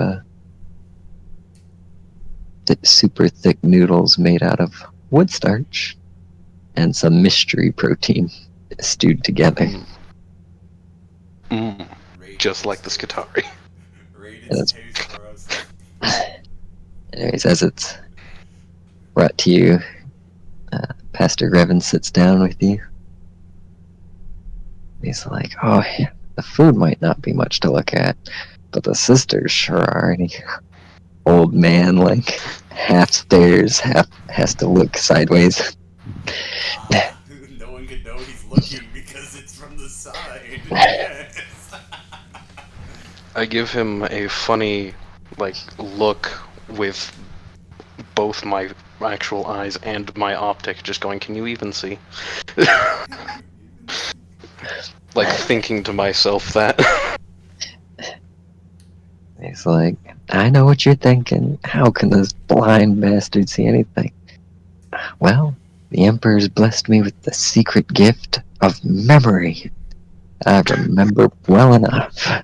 super thick noodles made out of wood starch and some mystery protein stewed together. Just like the Skitari. Rate Yeah, its taste for us. Anyways, as it's brought to you, Pastor Grevin sits down with you. He's like, oh, yeah, the food might not be much to look at, but the sisters sure are. And he, old man, like, half stares, half has to look sideways. No one can know he's looking because it's from the side. Yes. I give him a funny, look with both my actual eyes and my optic, just going, can you even see? Thinking to myself that. He's like, I know what you're thinking. How can this blind bastard see anything? Well, the Emperor's blessed me with the secret gift of memory. I remember well enough.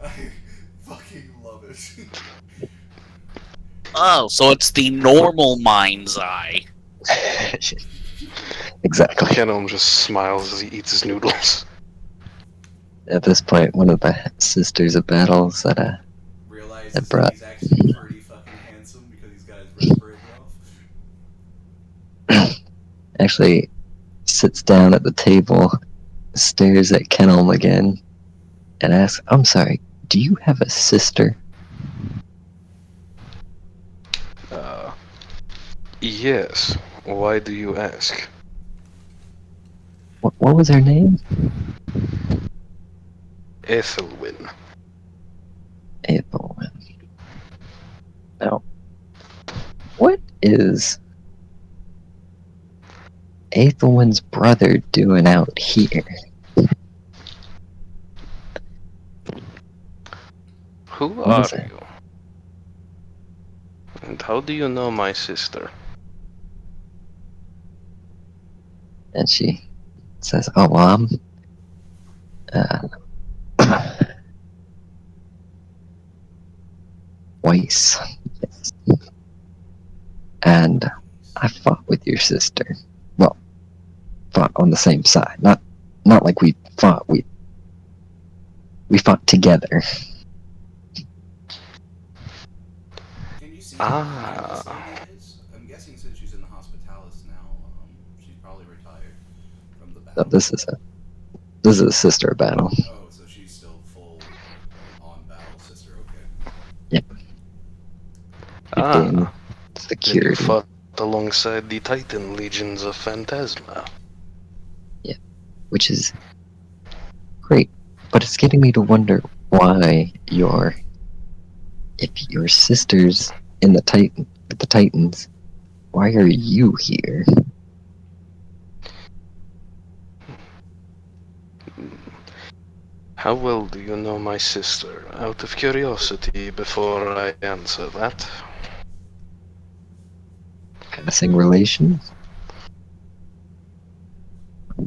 I fucking love it. Oh, so it's the normal mind's eye. Exactly. Kenom just smiles as he eats his noodles. At this point, one of the sisters of battles that Realizes That brought- he's actually pretty fucking handsome because he's got his respirator off. actually sits down at the table, stares at Kenelm again, and asks, I'm sorry, do you have a sister? Yes. Why do you ask? What was her name? Ethelwyn. Ethelwyn. Now, what is Ethelwyn's brother doing out here? Who What are is it? you? And how do you know my sister? And she says, oh, well, I'm Weiss. Yes. And I fought with your sister. Well, fought on the same side. Not like we fought. We We fought together. Can you see how young this lady is? I'm guessing since she's in the hospitalis now, she's probably retired from the So battle. this is a sister battle. Oh, so she's still full on battle sister. Okay. Yep. Keeping Then you security. fought alongside the Titan legions of Phantasma. Which is great, but it's getting me to wonder why if your sister's in the Titans, why are you here? How well do you know my sister? Out of curiosity, before I answer that. Passing relations? Yeah,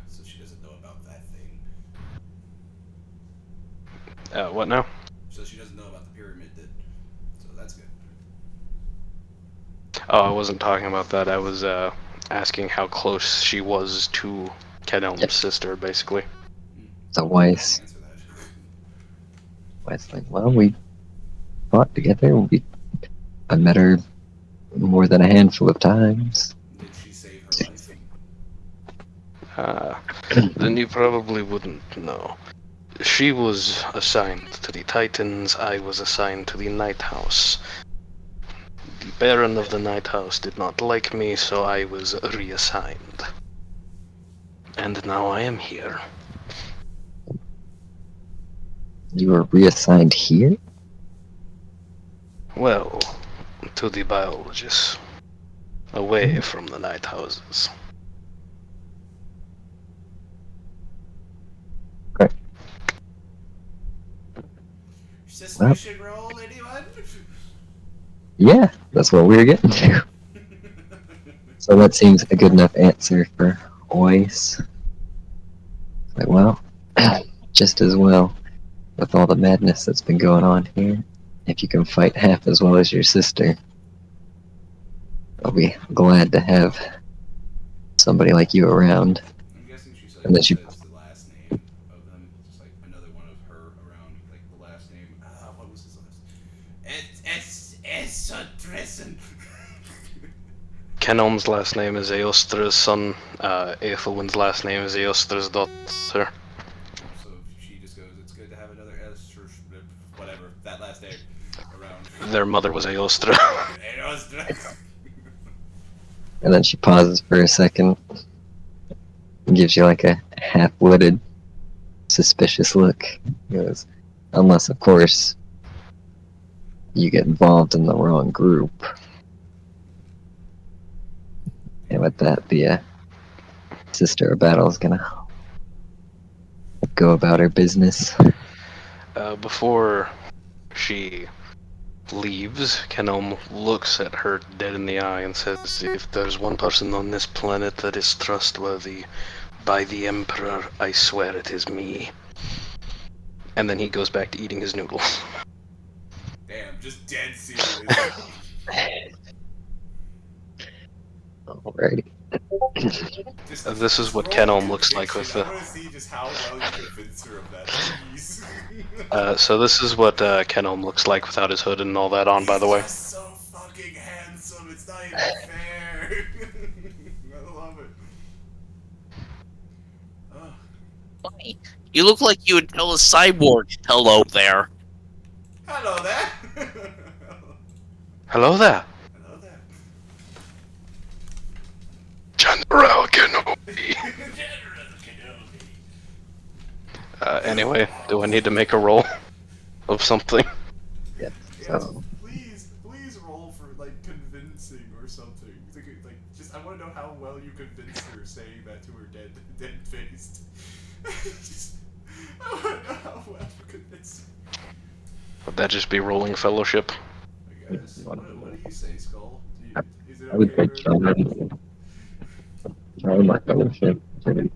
so she doesn't know about that thing. What now? So she doesn't know about the pyramid then. So that's good. Oh, I wasn't talking about that. I was asking how close she was to Kenelm's Yep. sister, basically. So I Weiss can answer that. like, well, we fought together. I met her more than a handful of times. Did she save her life? Then you probably wouldn't know. She was assigned to the Titans, I was assigned to the Night House. The Baron of the Night House did not like me, so I was reassigned. And now I am here. You were reassigned here? Well, to the biologists. Away from the Night Houses. Suspicion roll, anyone? Yeah, that's what we were getting to. So that seems a good enough answer for Weiss. Like, well, just as well with all the madness that's been going on here. If you can fight half as well as your sister, I'll be glad to have somebody like you around. I'm guessing she said And then she- says the last name of them. Just like another one of her around, like the last name. What was his last name? It's Tressen. Kenelm's last name is Eostra's son. Aethelwyn's last name is Eostra's daughter. So she just goes, it's good to have another S or whatever, that last name around. Their mother was Eostra. And then she pauses for a second and gives you like a half-witted, suspicious look. He goes, unless, of course, you get involved in the wrong group. And with that, the sister of battle is gonna go about her business. Before she leaves, Kenelm looks at her dead in the eye and says, if there's one person on this planet that is trustworthy, by the Emperor, I swear it is me. And then he goes back to eating his noodles. Damn, just dead serious. Alrighty. This is what roll Kenelm a looks like with conviction. the... I want to see just how well you convince her of that, please. So this is what Kenelm looks like without his hood and all that on, by the way. He's just so fucking handsome, it's not even fair. I love it. Oh. Funny. You look like you would tell a cyborg, hello there. Hello there. Hello there, Hello there. General Kenobi. General Kenobi. Anyway, do I need to make a roll of something? Yep. Yes, So please roll for like convincing or something. Like, just I want to know how well you convinced her saying that to her dead faced. Just, I want to know how well you convinced her. Would that just be rolling fellowship? I guess. What do you say, Skull? Is it I would okay? say charm or fellowship. I can't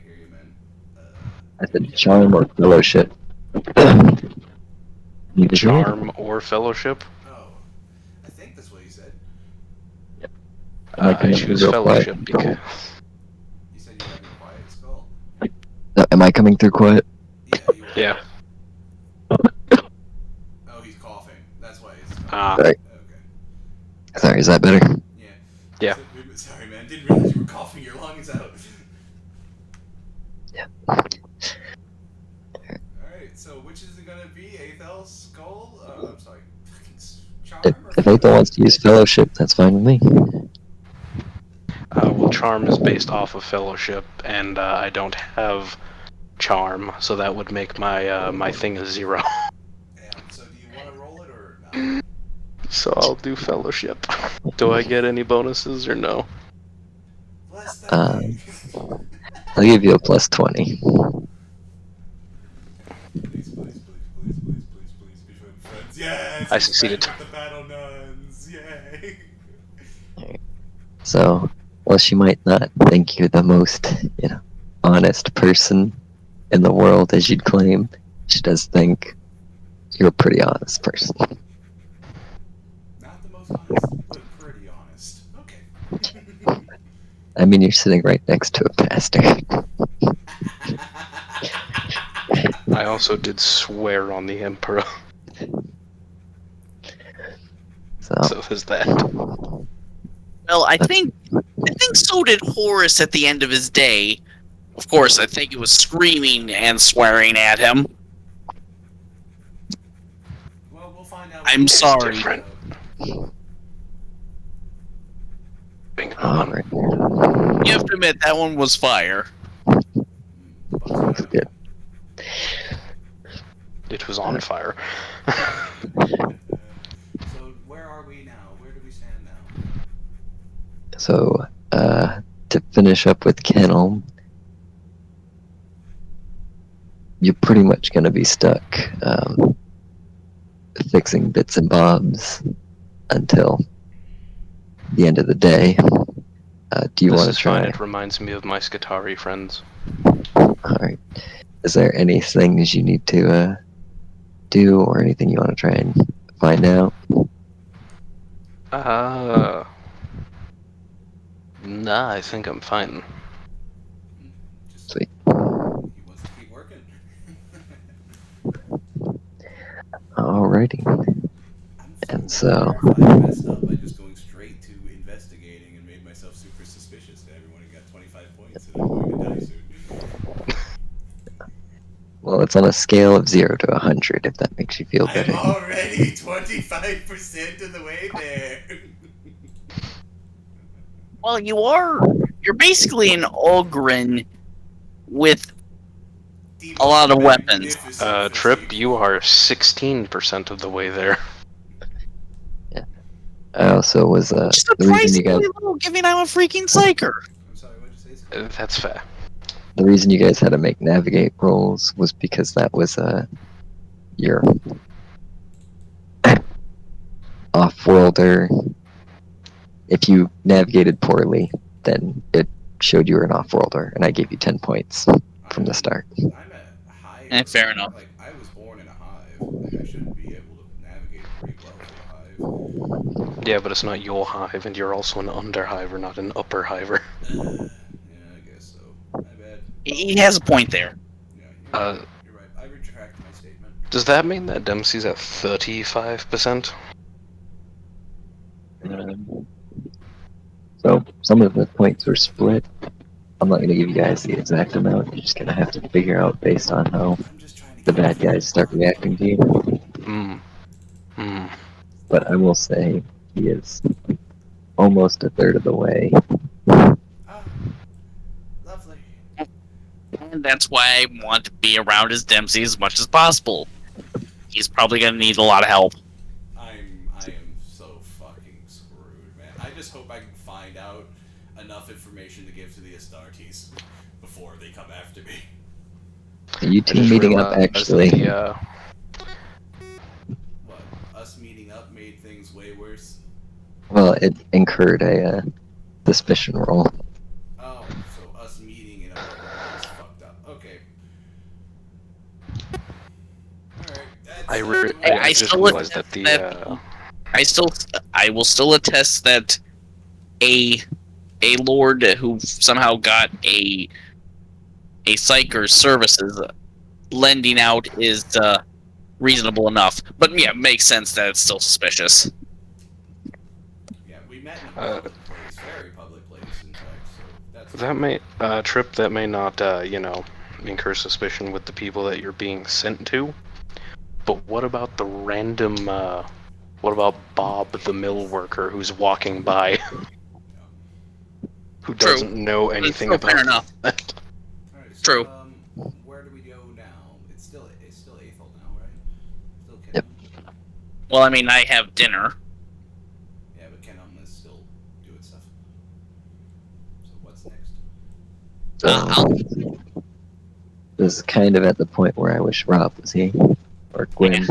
hear you, man. I said charm or fellowship. You did Charm or fellowship? Oh, I think that's what you said. I I choose fellowship because... You said you had me quiet, Skull. No, Am I coming through quiet? Yeah, you are. Yeah. Oh, he's coughing. That's why it's. Ah. Sorry. Okay. Sorry, is that better? Yeah. Yeah. Sorry, man. Didn't realize you were coughing your lungs out. Yeah. Alright, so which is it gonna be? Aethel, Skull? I'm sorry. Fucking Charm? If Aethel wants to use Fellowship, that's fine with me. Well, Charm is based off of Fellowship, and I don't have Charm, so that would make my my thing a 0. Yeah, so do you want to roll it or not? So I'll do Fellowship. Do I get any bonuses or no? Bless the I'll give you a plus 20. Please, please, please, please, please, please, please be friends. Yes! I he's succeeded. friends with the battle nuns. Yay! So, while she might not think you're the most, honest person in the world as you'd claim, she does think you're a pretty honest person. Not the most honest, but pretty honest. Okay. I mean, you're sitting right next to a pastor. I also did swear on the Emperor, so there's that. Well, I think so did Horus at the end of his day. Of course, I think he was screaming and swearing at him. Well, we'll find out. I'm sorry. Different. Alright, You have to admit that one was fire. that's good. It was on fire. So where are we now? Where do we stand now? So, to finish up with Kennel, you're pretty much going to be stuck fixing bits and bobs until the end of the day. Do you This want is to try? fine. It reminds me of my Skitari friends. Alright. Is there any things you need to do or anything you want to try and find out? Nah, I think I'm fine. Just Sweet. he wants to keep working. Alrighty. I'm And so so- if I messed up by just going straight to investigating and made myself super suspicious that everyone had got 25 points and I'm going to die soon. Well, it's on a scale of 0 to 100, if that makes you feel I'm better. already 25% of the way there. Well, you're basically an Ogren with a lot of weapons. Trip, you are 16% of the way there. I also was, Just the reason you surprisingly guys, low, given I'm a freaking psyker. I'm sorry, what'd you say? Scott? That's fair. the reason you guys had to make navigate rolls was because that was, your off-worlder. If you navigated poorly, then it showed you were an off-worlder, and I gave you 10 points from the start. I'm at hive. Fair enough. Like, I was born in a hive. Like, I should be able to navigate pretty well through a hive. Yeah, but it's not your hive, and you're also an underhiver, not an upper hiver. Yeah, I guess so. My bad. He has a point there. Yeah, Uh, you're right. I retract my statement. Does that mean that Dempsey's at 35%? So some of the points were split. I'm not going to give you guys the exact amount. You're just going to have to figure out based on how I'm just trying to the get bad guys start reacting to you. But I will say he is almost a third of the way. Ah, lovely. And that's why I want to be around his Dempsey as much as possible. He's probably going to need a lot of help. I am so fucking screwed, man. I just hope I can find out enough information to give to the Astartes before they come after me. You two meeting up actually. What? Us meeting up made things way worse? Well, it incurred a suspicion roll. Oh, so us meeting in a way is fucked up. Okay. Alright, that's... I just still realized that the I will still attest that a lord who somehow got a a psycher's services lending out is reasonable enough. But yeah, it makes sense that it's still suspicious. Yeah, we met in a public place, very public place, in fact. So that's That may Trip. That may not incur suspicion with the people that you're being sent to. But what about the random? What about Bob, the mill worker, who's walking by, who True. doesn't know anything True, fair about enough. that? All right. So, True. Where do we go now? It's still Aethel now, right? Still Kenan? Yep. Well, I mean, I have dinner. Yeah, but Kenan is still doing stuff. So what's next? So, this is kind of at the point where I wish Rob was here, or Gwen.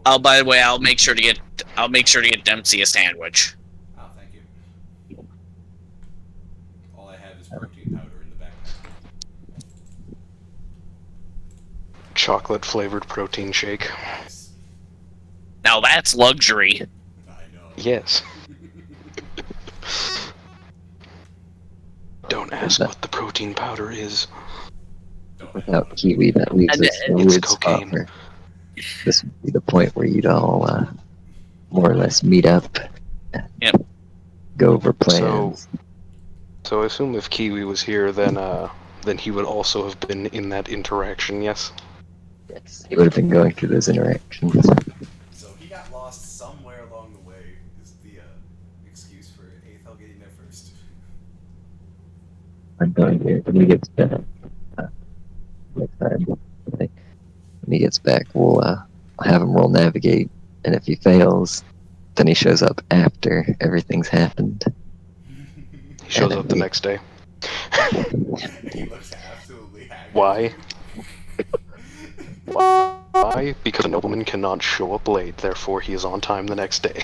Oh, by the way, I'll make sure to get Dempsey a sandwich. Oh, thank you. All I have is protein powder in the backpack. Chocolate flavored protein shake. Nice. Now that's luxury. I know. Yes. Don't ask what the protein powder is. Without Kiwi, that leaves And us in a it's weird spot cocaine. where this would be the point where you'd all more or less meet up. Yep. Go over plans. So I assume if Kiwi was here, then he would also have been in that interaction. Yes. Yes, he would have been going through those interactions. So he got lost somewhere along the way. Is the excuse for Aethel getting there first? I'm going here when he gets back. Next time, I think. When he gets back, we'll have him roll navigate, and if he fails, then he shows up after everything's happened. He shows up the next day. He looks absolutely haggard. Why? Why? Because a nobleman cannot show up late, therefore he is on time the next day.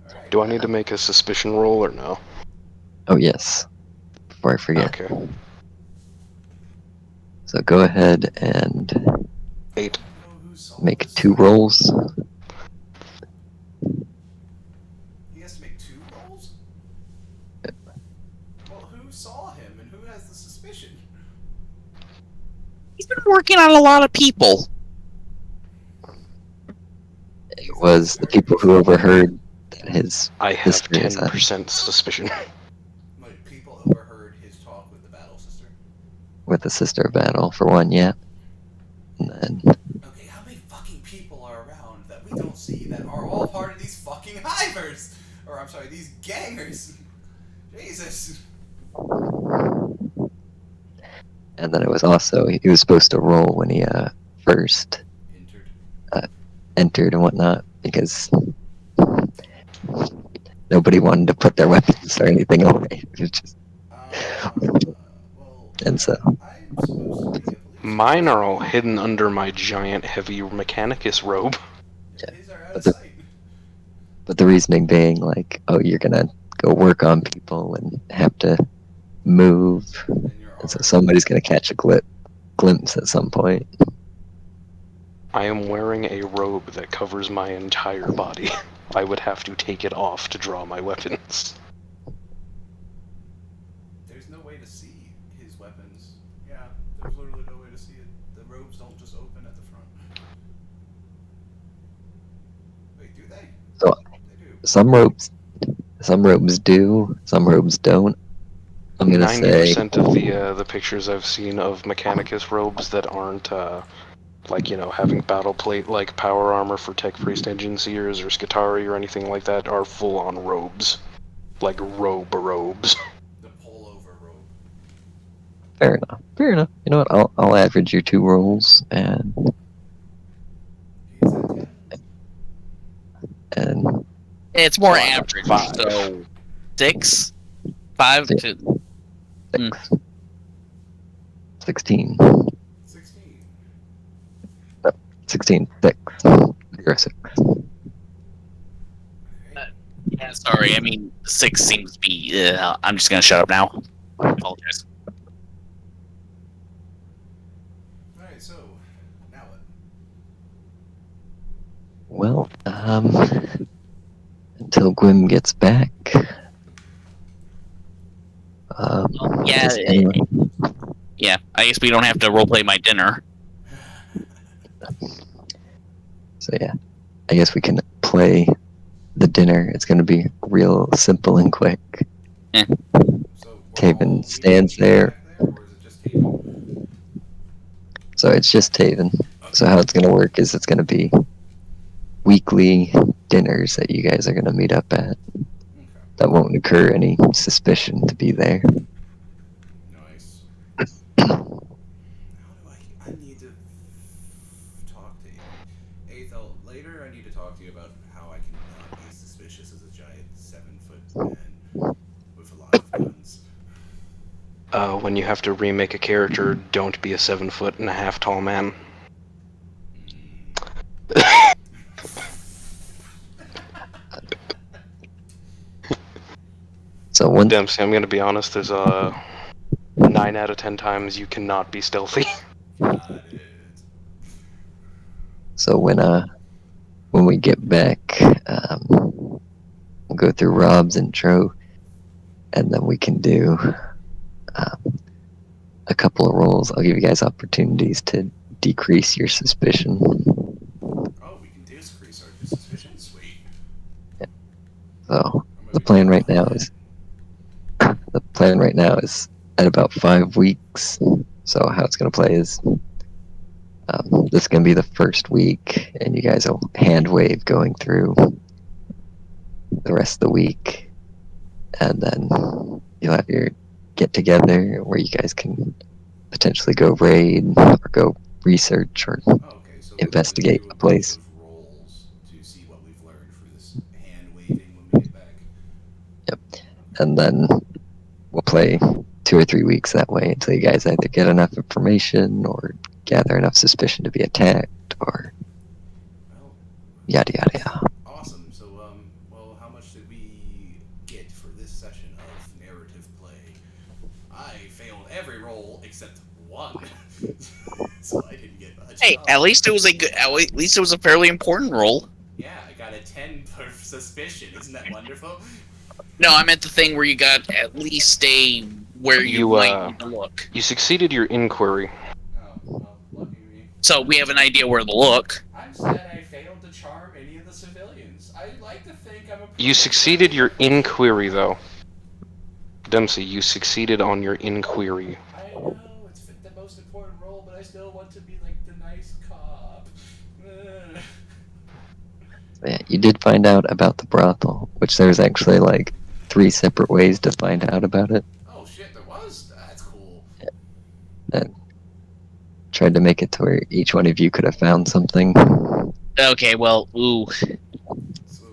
Alright. Do I need to make a suspicion roll or no? Oh yes, before I forget. Okay. So go ahead and 8. make 2 rolls. He has to make 2 rolls? Well, who saw him and who has the suspicion? He's been working on a lot of people. It was the people who overheard that his I have history is 10% suspicion. Like, people overheard his talk with the battle sister. with the sister of battle for one, yeah. And then Okay, how many fucking people are around that we don't see that are all part of these fucking hivers? Or, I'm sorry, these gangers. Jesus. and then it was also he was supposed to roll when he first Entered. entered and whatnot because nobody wanted to put their weapons or anything away. It was just, Well, and so I'm supposed to be a police. Mine are all hidden under my giant heavy Mechanicus robe. His are out But of the- sight. but the reasoning being like, oh, you're gonna go work on people and have to move, And you're and so already- somebody's gonna catch a glimpse at some point. I am wearing a robe that covers my entire body. I would have to take it off to draw my weapons. There's no way to see his weapons. Yeah, there's literally no way to see it. The robes don't just open at the front. Wait, do they? So They do. some robes do, some robes don't. I'm gonna say 90% of the pictures I've seen of Mechanicus robes that aren't like, you know, having battle plate like power armor for Tech Priest Engineers or Skitarii or anything like that are full on robes. Like robes. The pullover robe. fair enough. Fair enough. You know what? I'll average your 2 rolls and He's at 10. and It's more Five. average. Five. So 6, 5 to 6. 16. 16. 16. 6. 0, 6. Okay. Yeah, sorry. I mean, 6 seems to be. I'm just gonna shut up now. I apologize. Alright, so, now what? Well, until Gwym gets back. Yeah, Does anyone? yeah. I guess we don't have to roleplay my dinner. So yeah, I guess we can play the dinner. It's going to be real simple and quick. So we're all Taven meeting stands there. back there, or is it just Taven? So it's just Taven. So Okay. how it's going to work is it's going to be weekly dinners that you guys are going to meet up at. Okay. That won't incur any suspicion to be there. Nice. How do I need to talk to you. Aethel, later I need to talk to you about how I can not be suspicious as a giant 7-foot man with a lot of guns. When you have to remake a character, don't be a 7-foot-and-a-half tall man. So once Dempsey, I'm gonna be honest, there's 9 out of 10 times you cannot be stealthy. Got it. So when we get back, we'll go through Rob's intro, and then we can do a couple of rolls. I'll give you guys opportunities to decrease your suspicion. Oh, we can decrease our suspicion? Sweet. So I'm gonna the be plan working right on now that. is at about 5 weeks. So how it's gonna play is this is gonna be the first week, and you guys will hand wave going through the rest of the week, and then you'll have your get together where you guys can potentially go raid or go research or Oh, okay, so investigate we'll do the a bunch place. of rolls to see what we've learned for this hand waving when we get back. Yep. And then we'll play 2 or 3 weeks that way until you guys either get enough information or gather enough suspicion to be attacked or Well, yada yada yada. awesome. So, well, how much did we get for this session of narrative play? I failed every roll except one, so I didn't get much. Hey, Oh. at least it was a good. At least it was a fairly important role. Yeah, I got a 10 for suspicion. Isn't that wonderful? No, I meant the thing where you got at least a where you might need to look. You succeeded your inquiry. Oh, well, lucky me. So we have an idea where to look. I'm sad I failed to charm any of the civilians. I like to think I'm a. You succeeded your inquiry, though. Dempsey, you succeeded on your inquiry. I know, it's the most important role, but I still want to be like the nice cop. So yeah, you did find out about the brothel, which there's actually like 3 separate ways to find out about it. Oh shit, there was? That's cool. And tried to make it to where each one of you could have found something. Okay, well, ooh.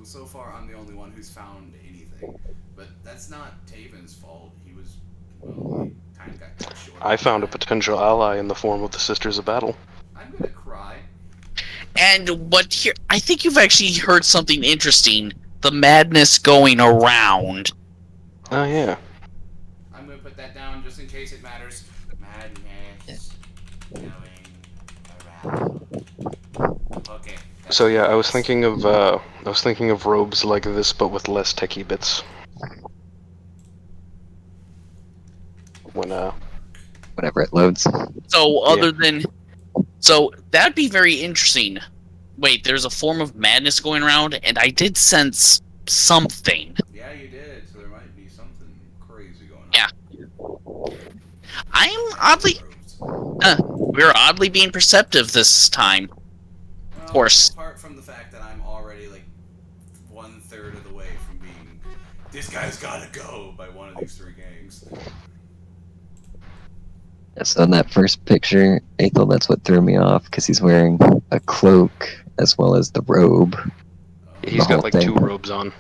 So far I'm the only one who's found anything. But that's not Taven's fault. He was, well, he kind of got cut short. I found a potential ally in the form of the Sisters of Battle. I'm gonna cry. And but here, I think you've actually heard something interesting. The madness going around. Oh, yeah. I'm gonna put that down just in case it matters. Madness going around. Okay. So yeah, I was thinking of robes like this, but with less techie bits. Whenever it loads. So so that'd be very interesting. Wait, there's a form of madness going around, and I did sense something. Yeah, you did. So there might be something crazy going on. Yeah. I'm oddly, we're oddly being perceptive this time. Well, Of course. Apart from the fact that I'm already like 1/3 of the way from being, this guy's gotta go by one of these 3 gangs. Yeah, so in that first picture, Aethel, that's what threw me off, because he's wearing a cloak as well as the robe. He's The got like whole 2 thing. robes on.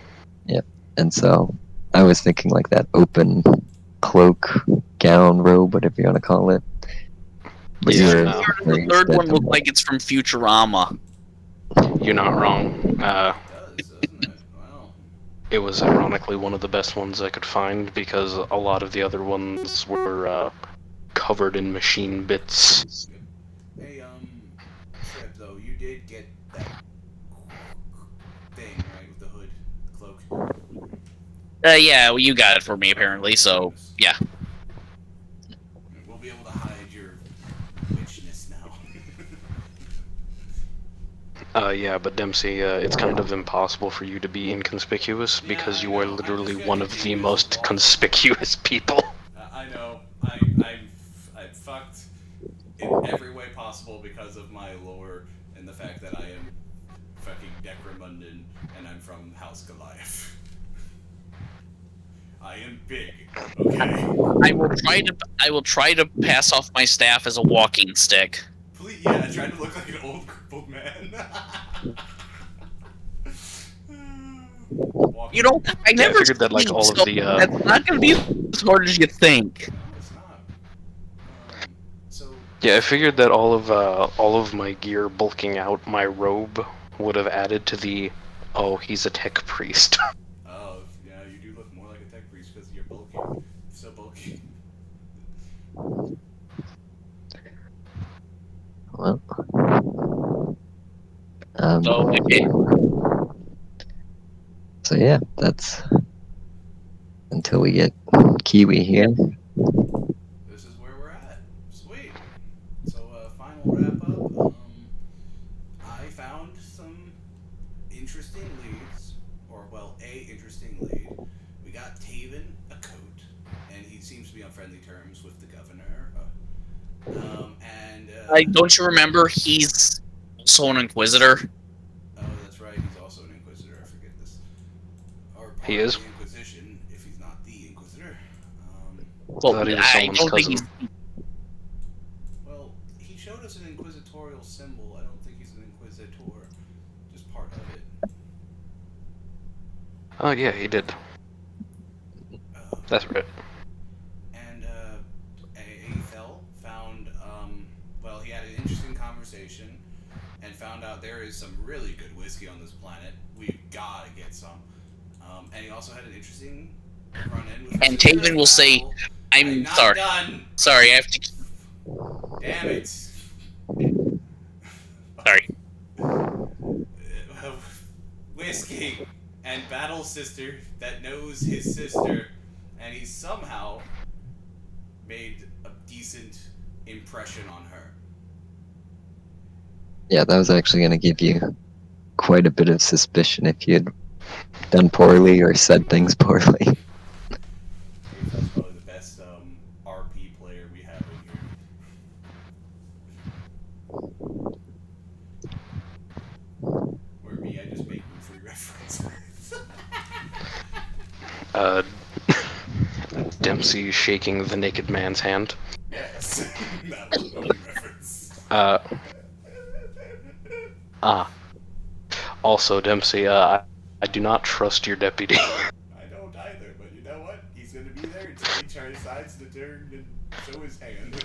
And so I was thinking like that open cloak, gown, robe, whatever you want to call it. But Yeah, you're no. wearing The third instead one the looked like it's from Futurama. You're not wrong. It does, doesn't it? Well, It was ironically one of the best ones I could find because a lot of the other ones were covered in machine bits. hey, Trip, though, you did get that Yeah, well, you got it for me apparently. So yeah. We'll be able to hide your witchness now. Yeah, but Dempsey, it's kind of impossible for you to be inconspicuous Yeah, because I you are know. I'm literally just gonna one of the continue this most walk. conspicuous people. I know. I'm fucked in every way possible because of my lore and the fact that I am fucking Necromundan and I'm from House Goliath. I am big, okay? I will try to pass off my staff as a walking stick. Please, yeah, try to look like an old crippled man. Walking. You know, I Yeah, I never figured that like sleep, all of so the that's not going to be as hard as you think. No, it's not. So yeah, I figured that all of my gear bulking out my robe would have added to the oh, he's a tech priest. oh yeah, you do look more like a tech priest because you're bulky, so bulky. Well, So, okay. so yeah, that's until we get Kiwi here. This is where we're at. Sweet. So final wrap up. I found some interesting leads, or well, a interesting lead. We got Taven a coat, and he seems to be on friendly terms with the governor. Don't you remember he's also an Inquisitor? Oh, that's right. He's also an Inquisitor. I forget this. Or part He of is? the Inquisition, if he's not the Inquisitor. Well, Thought he was I someone's don't think cousin. he's. Well, he showed us an inquisitorial symbol. I don't think he's an Inquisitor. Just part of it. Oh yeah, he did. That's right. And Aethel found, well, he had an interesting conversation and found out there is some really good whiskey on this planet. We've got to get some. And he also had an interesting run-in with. And Taven will say, "I'm not sorry. done. Sorry, I have to." Damn it. Sorry. Whiskey and battle sister that knows his sister, and he somehow made a decent impression on her. Yeah, that was actually going to give you quite a bit of suspicion if you had done poorly or said things poorly. That's probably the best RP player we have in here. Or me, I just make free references. Dempsey shaking the naked man's hand. Yes, that was a movie reference. Also, Dempsey, I do not trust your deputy. I don't either, but you know what? He's gonna be there until he decides to turn and show his hand.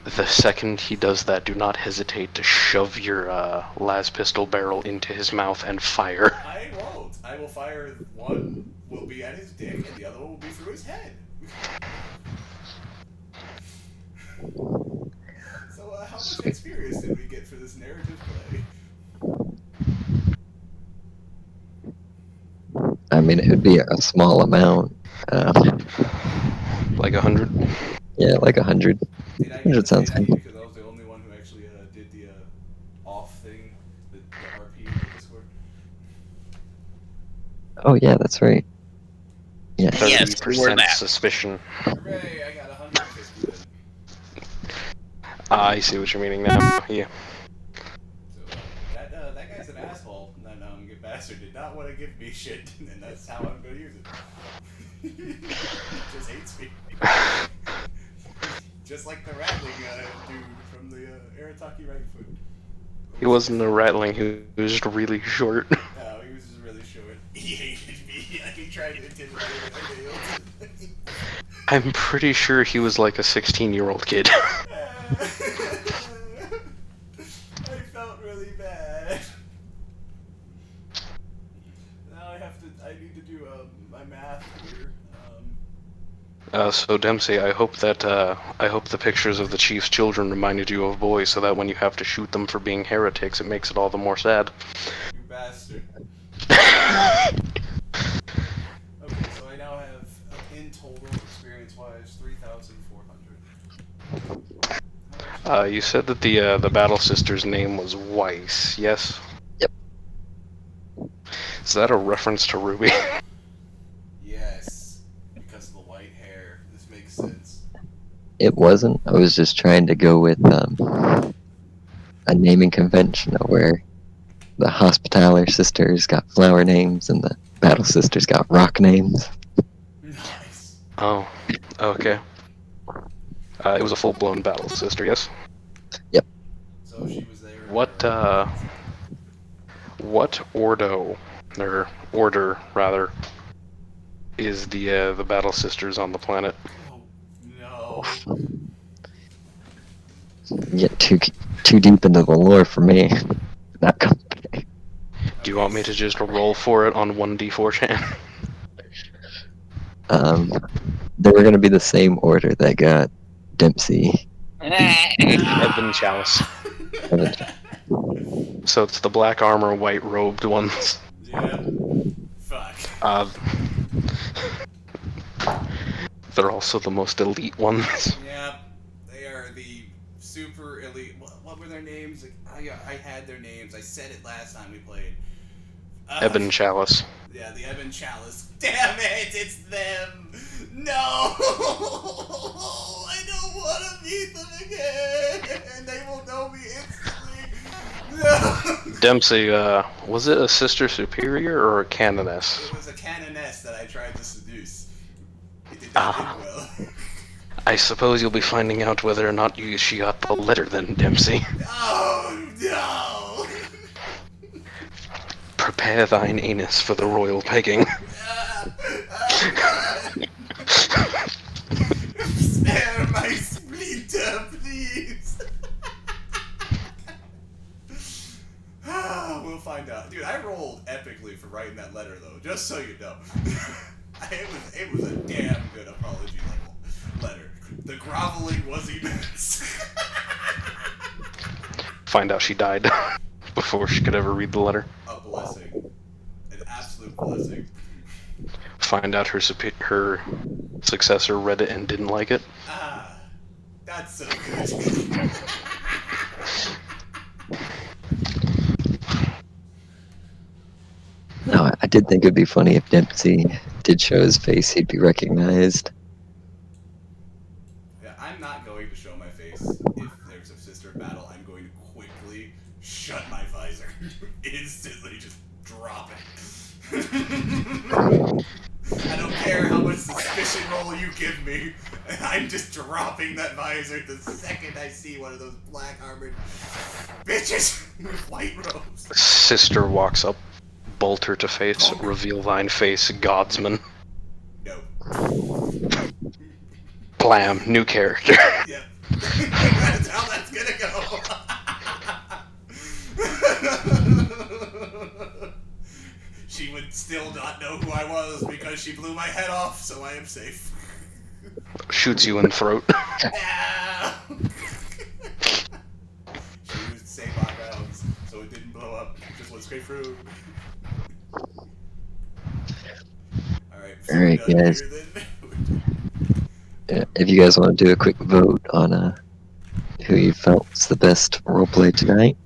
The second he does that, do not hesitate to shove your las pistol barrel into his mouth and fire. I won't. I will fire. One will be at his dick, and the other one will be through his head. So, how much experience did we get for this narrative play? I mean, it would be a small amount. Like 100? Yeah, like 100. Did I 100 get sounds the good. because I was the only one who actually did the off thing, the RP in the Discord. Oh, yeah, that's right. Yeah. Yes, we were 30% that. suspicion. Hooray! I got 150 then. I see what you're meaning now. Yeah. So that guy's an asshole. That good bastard did not want to give me shit, and that's how I'm gonna use it. He just hates me. Just like the rattling dude from the Arataki Right-Foot. He wasn't a rattling, he was just really short. No, he was just really short. He hated me. He tried to intimidate me. I'm pretty sure he was like a 16-year-old kid. I felt really bad. Now I need to do my math here. So Dempsey, I hope the pictures of the chief's children reminded you of boys, so that when you have to shoot them for being heretics, it makes it all the more sad. You bastard. Okay, so I You said that the Battle Sister's name was Weiss, yes? Yep. Is that a reference to Ruby? Yes, because of the white hair. This makes sense. It wasn't. I was just trying to go with a naming convention where the Hospitaller sisters got flower names and the Battle Sisters got rock names. Nice. Oh, okay. It was a full-blown Battle Sister, yes? So she was there. What ordo, or order rather, is the Battle Sisters on the planet? Oh no. You get too deep into the lore for me. Not company. Do you want me to just roll for it on 1d4 They were gonna be the same order that got Dempsey. Ebon Chalice. So it's the black armor, white robed ones. Yeah. Fuck. They're also the most elite ones. Yeah. They are the super elite. What were their names? I had their names. I said it last time we played. Ebon Chalice. Yeah, the Ebon Chalice. Damn it, it's them! No! I don't want to meet them again! And they will know me instantly! No! Dempsey, was it a Sister Superior or a Canoness? It was a canoness that I tried to seduce. It did not end well. I suppose you'll be finding out whether or not she got the letter then, Dempsey. Oh, no! Prepare thine anus for the royal pegging. Spare my splinter, please! We'll find out. Dude, I rolled epically for writing that letter, though, just so you know. It was a damn good apology letter. The groveling was immense. Find out she died before she could ever read the letter. A blessing. An absolute blessing. Find out her successor read it and didn't like it. Ah, that's so good. No, I did think it'd be funny if Dempsey did show his face, he'd be recognized. Yeah, I'm not going to show my face. If there's a sister battle, I'm going to quickly shut my visor. Instantly just drop it. I don't care how much suspicion roll you give me. I'm just dropping that visor the second I see one of those black armored bitches with white robes. Sister walks up, bolt her to face, reveal thine face, Godsman. No. Blam, new character. Yep. That's how that's gonna go. She would still not know who I was because she blew my head off, so I am safe. Shoots you in the throat. No! She used Sabot rounds, so it didn't blow up. It just went straight through. Alright, so Alright, we're done guys. here then. If you guys want to do a quick vote on who you felt was the best roleplay tonight.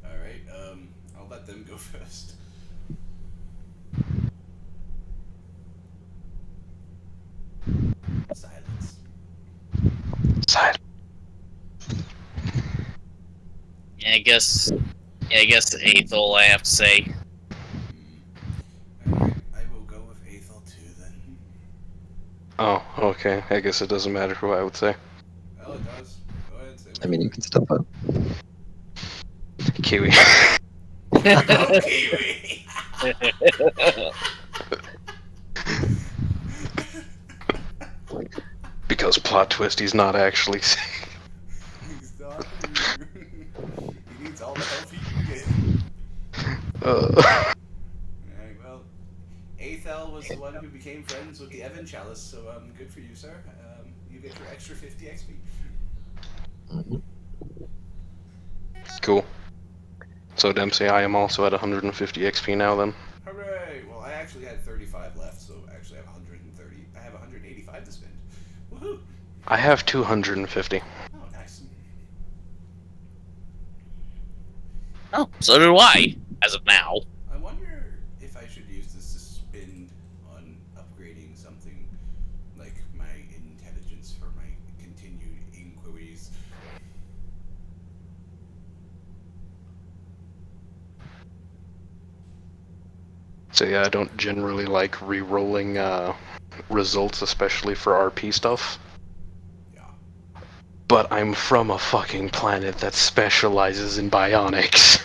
Alright, I'll let them go first. Silence. Side. Yeah, I guess Aethel, I have to say. Alright, I will go with Aethel too then. Oh, okay. I guess it doesn't matter who I would say. Well, it does. Go ahead, say I mean, you can still vote. Kiwi. Go Kiwi! Because plot twist, he's not actually sick. He's not. He needs all the help he can get. Alright, well, Aethel was the one who became friends with the Evan Chalice, so good for you, sir. You get your extra 50 XP. Mhm. Cool. So Dempsey, I am also at 150 XP now then. Hooray! Well, I actually had 35 left, so actually I have 130. I have 185 to spend. Woohoo! I have 250. Oh, nice. Oh, so do I, as of now. I wonder if I should use this to spend on upgrading something like my intelligence for my continued inquiries. So yeah, I don't generally like re-rolling results, especially for RP stuff. Yeah. But I'm from a fucking planet that specializes in bionics.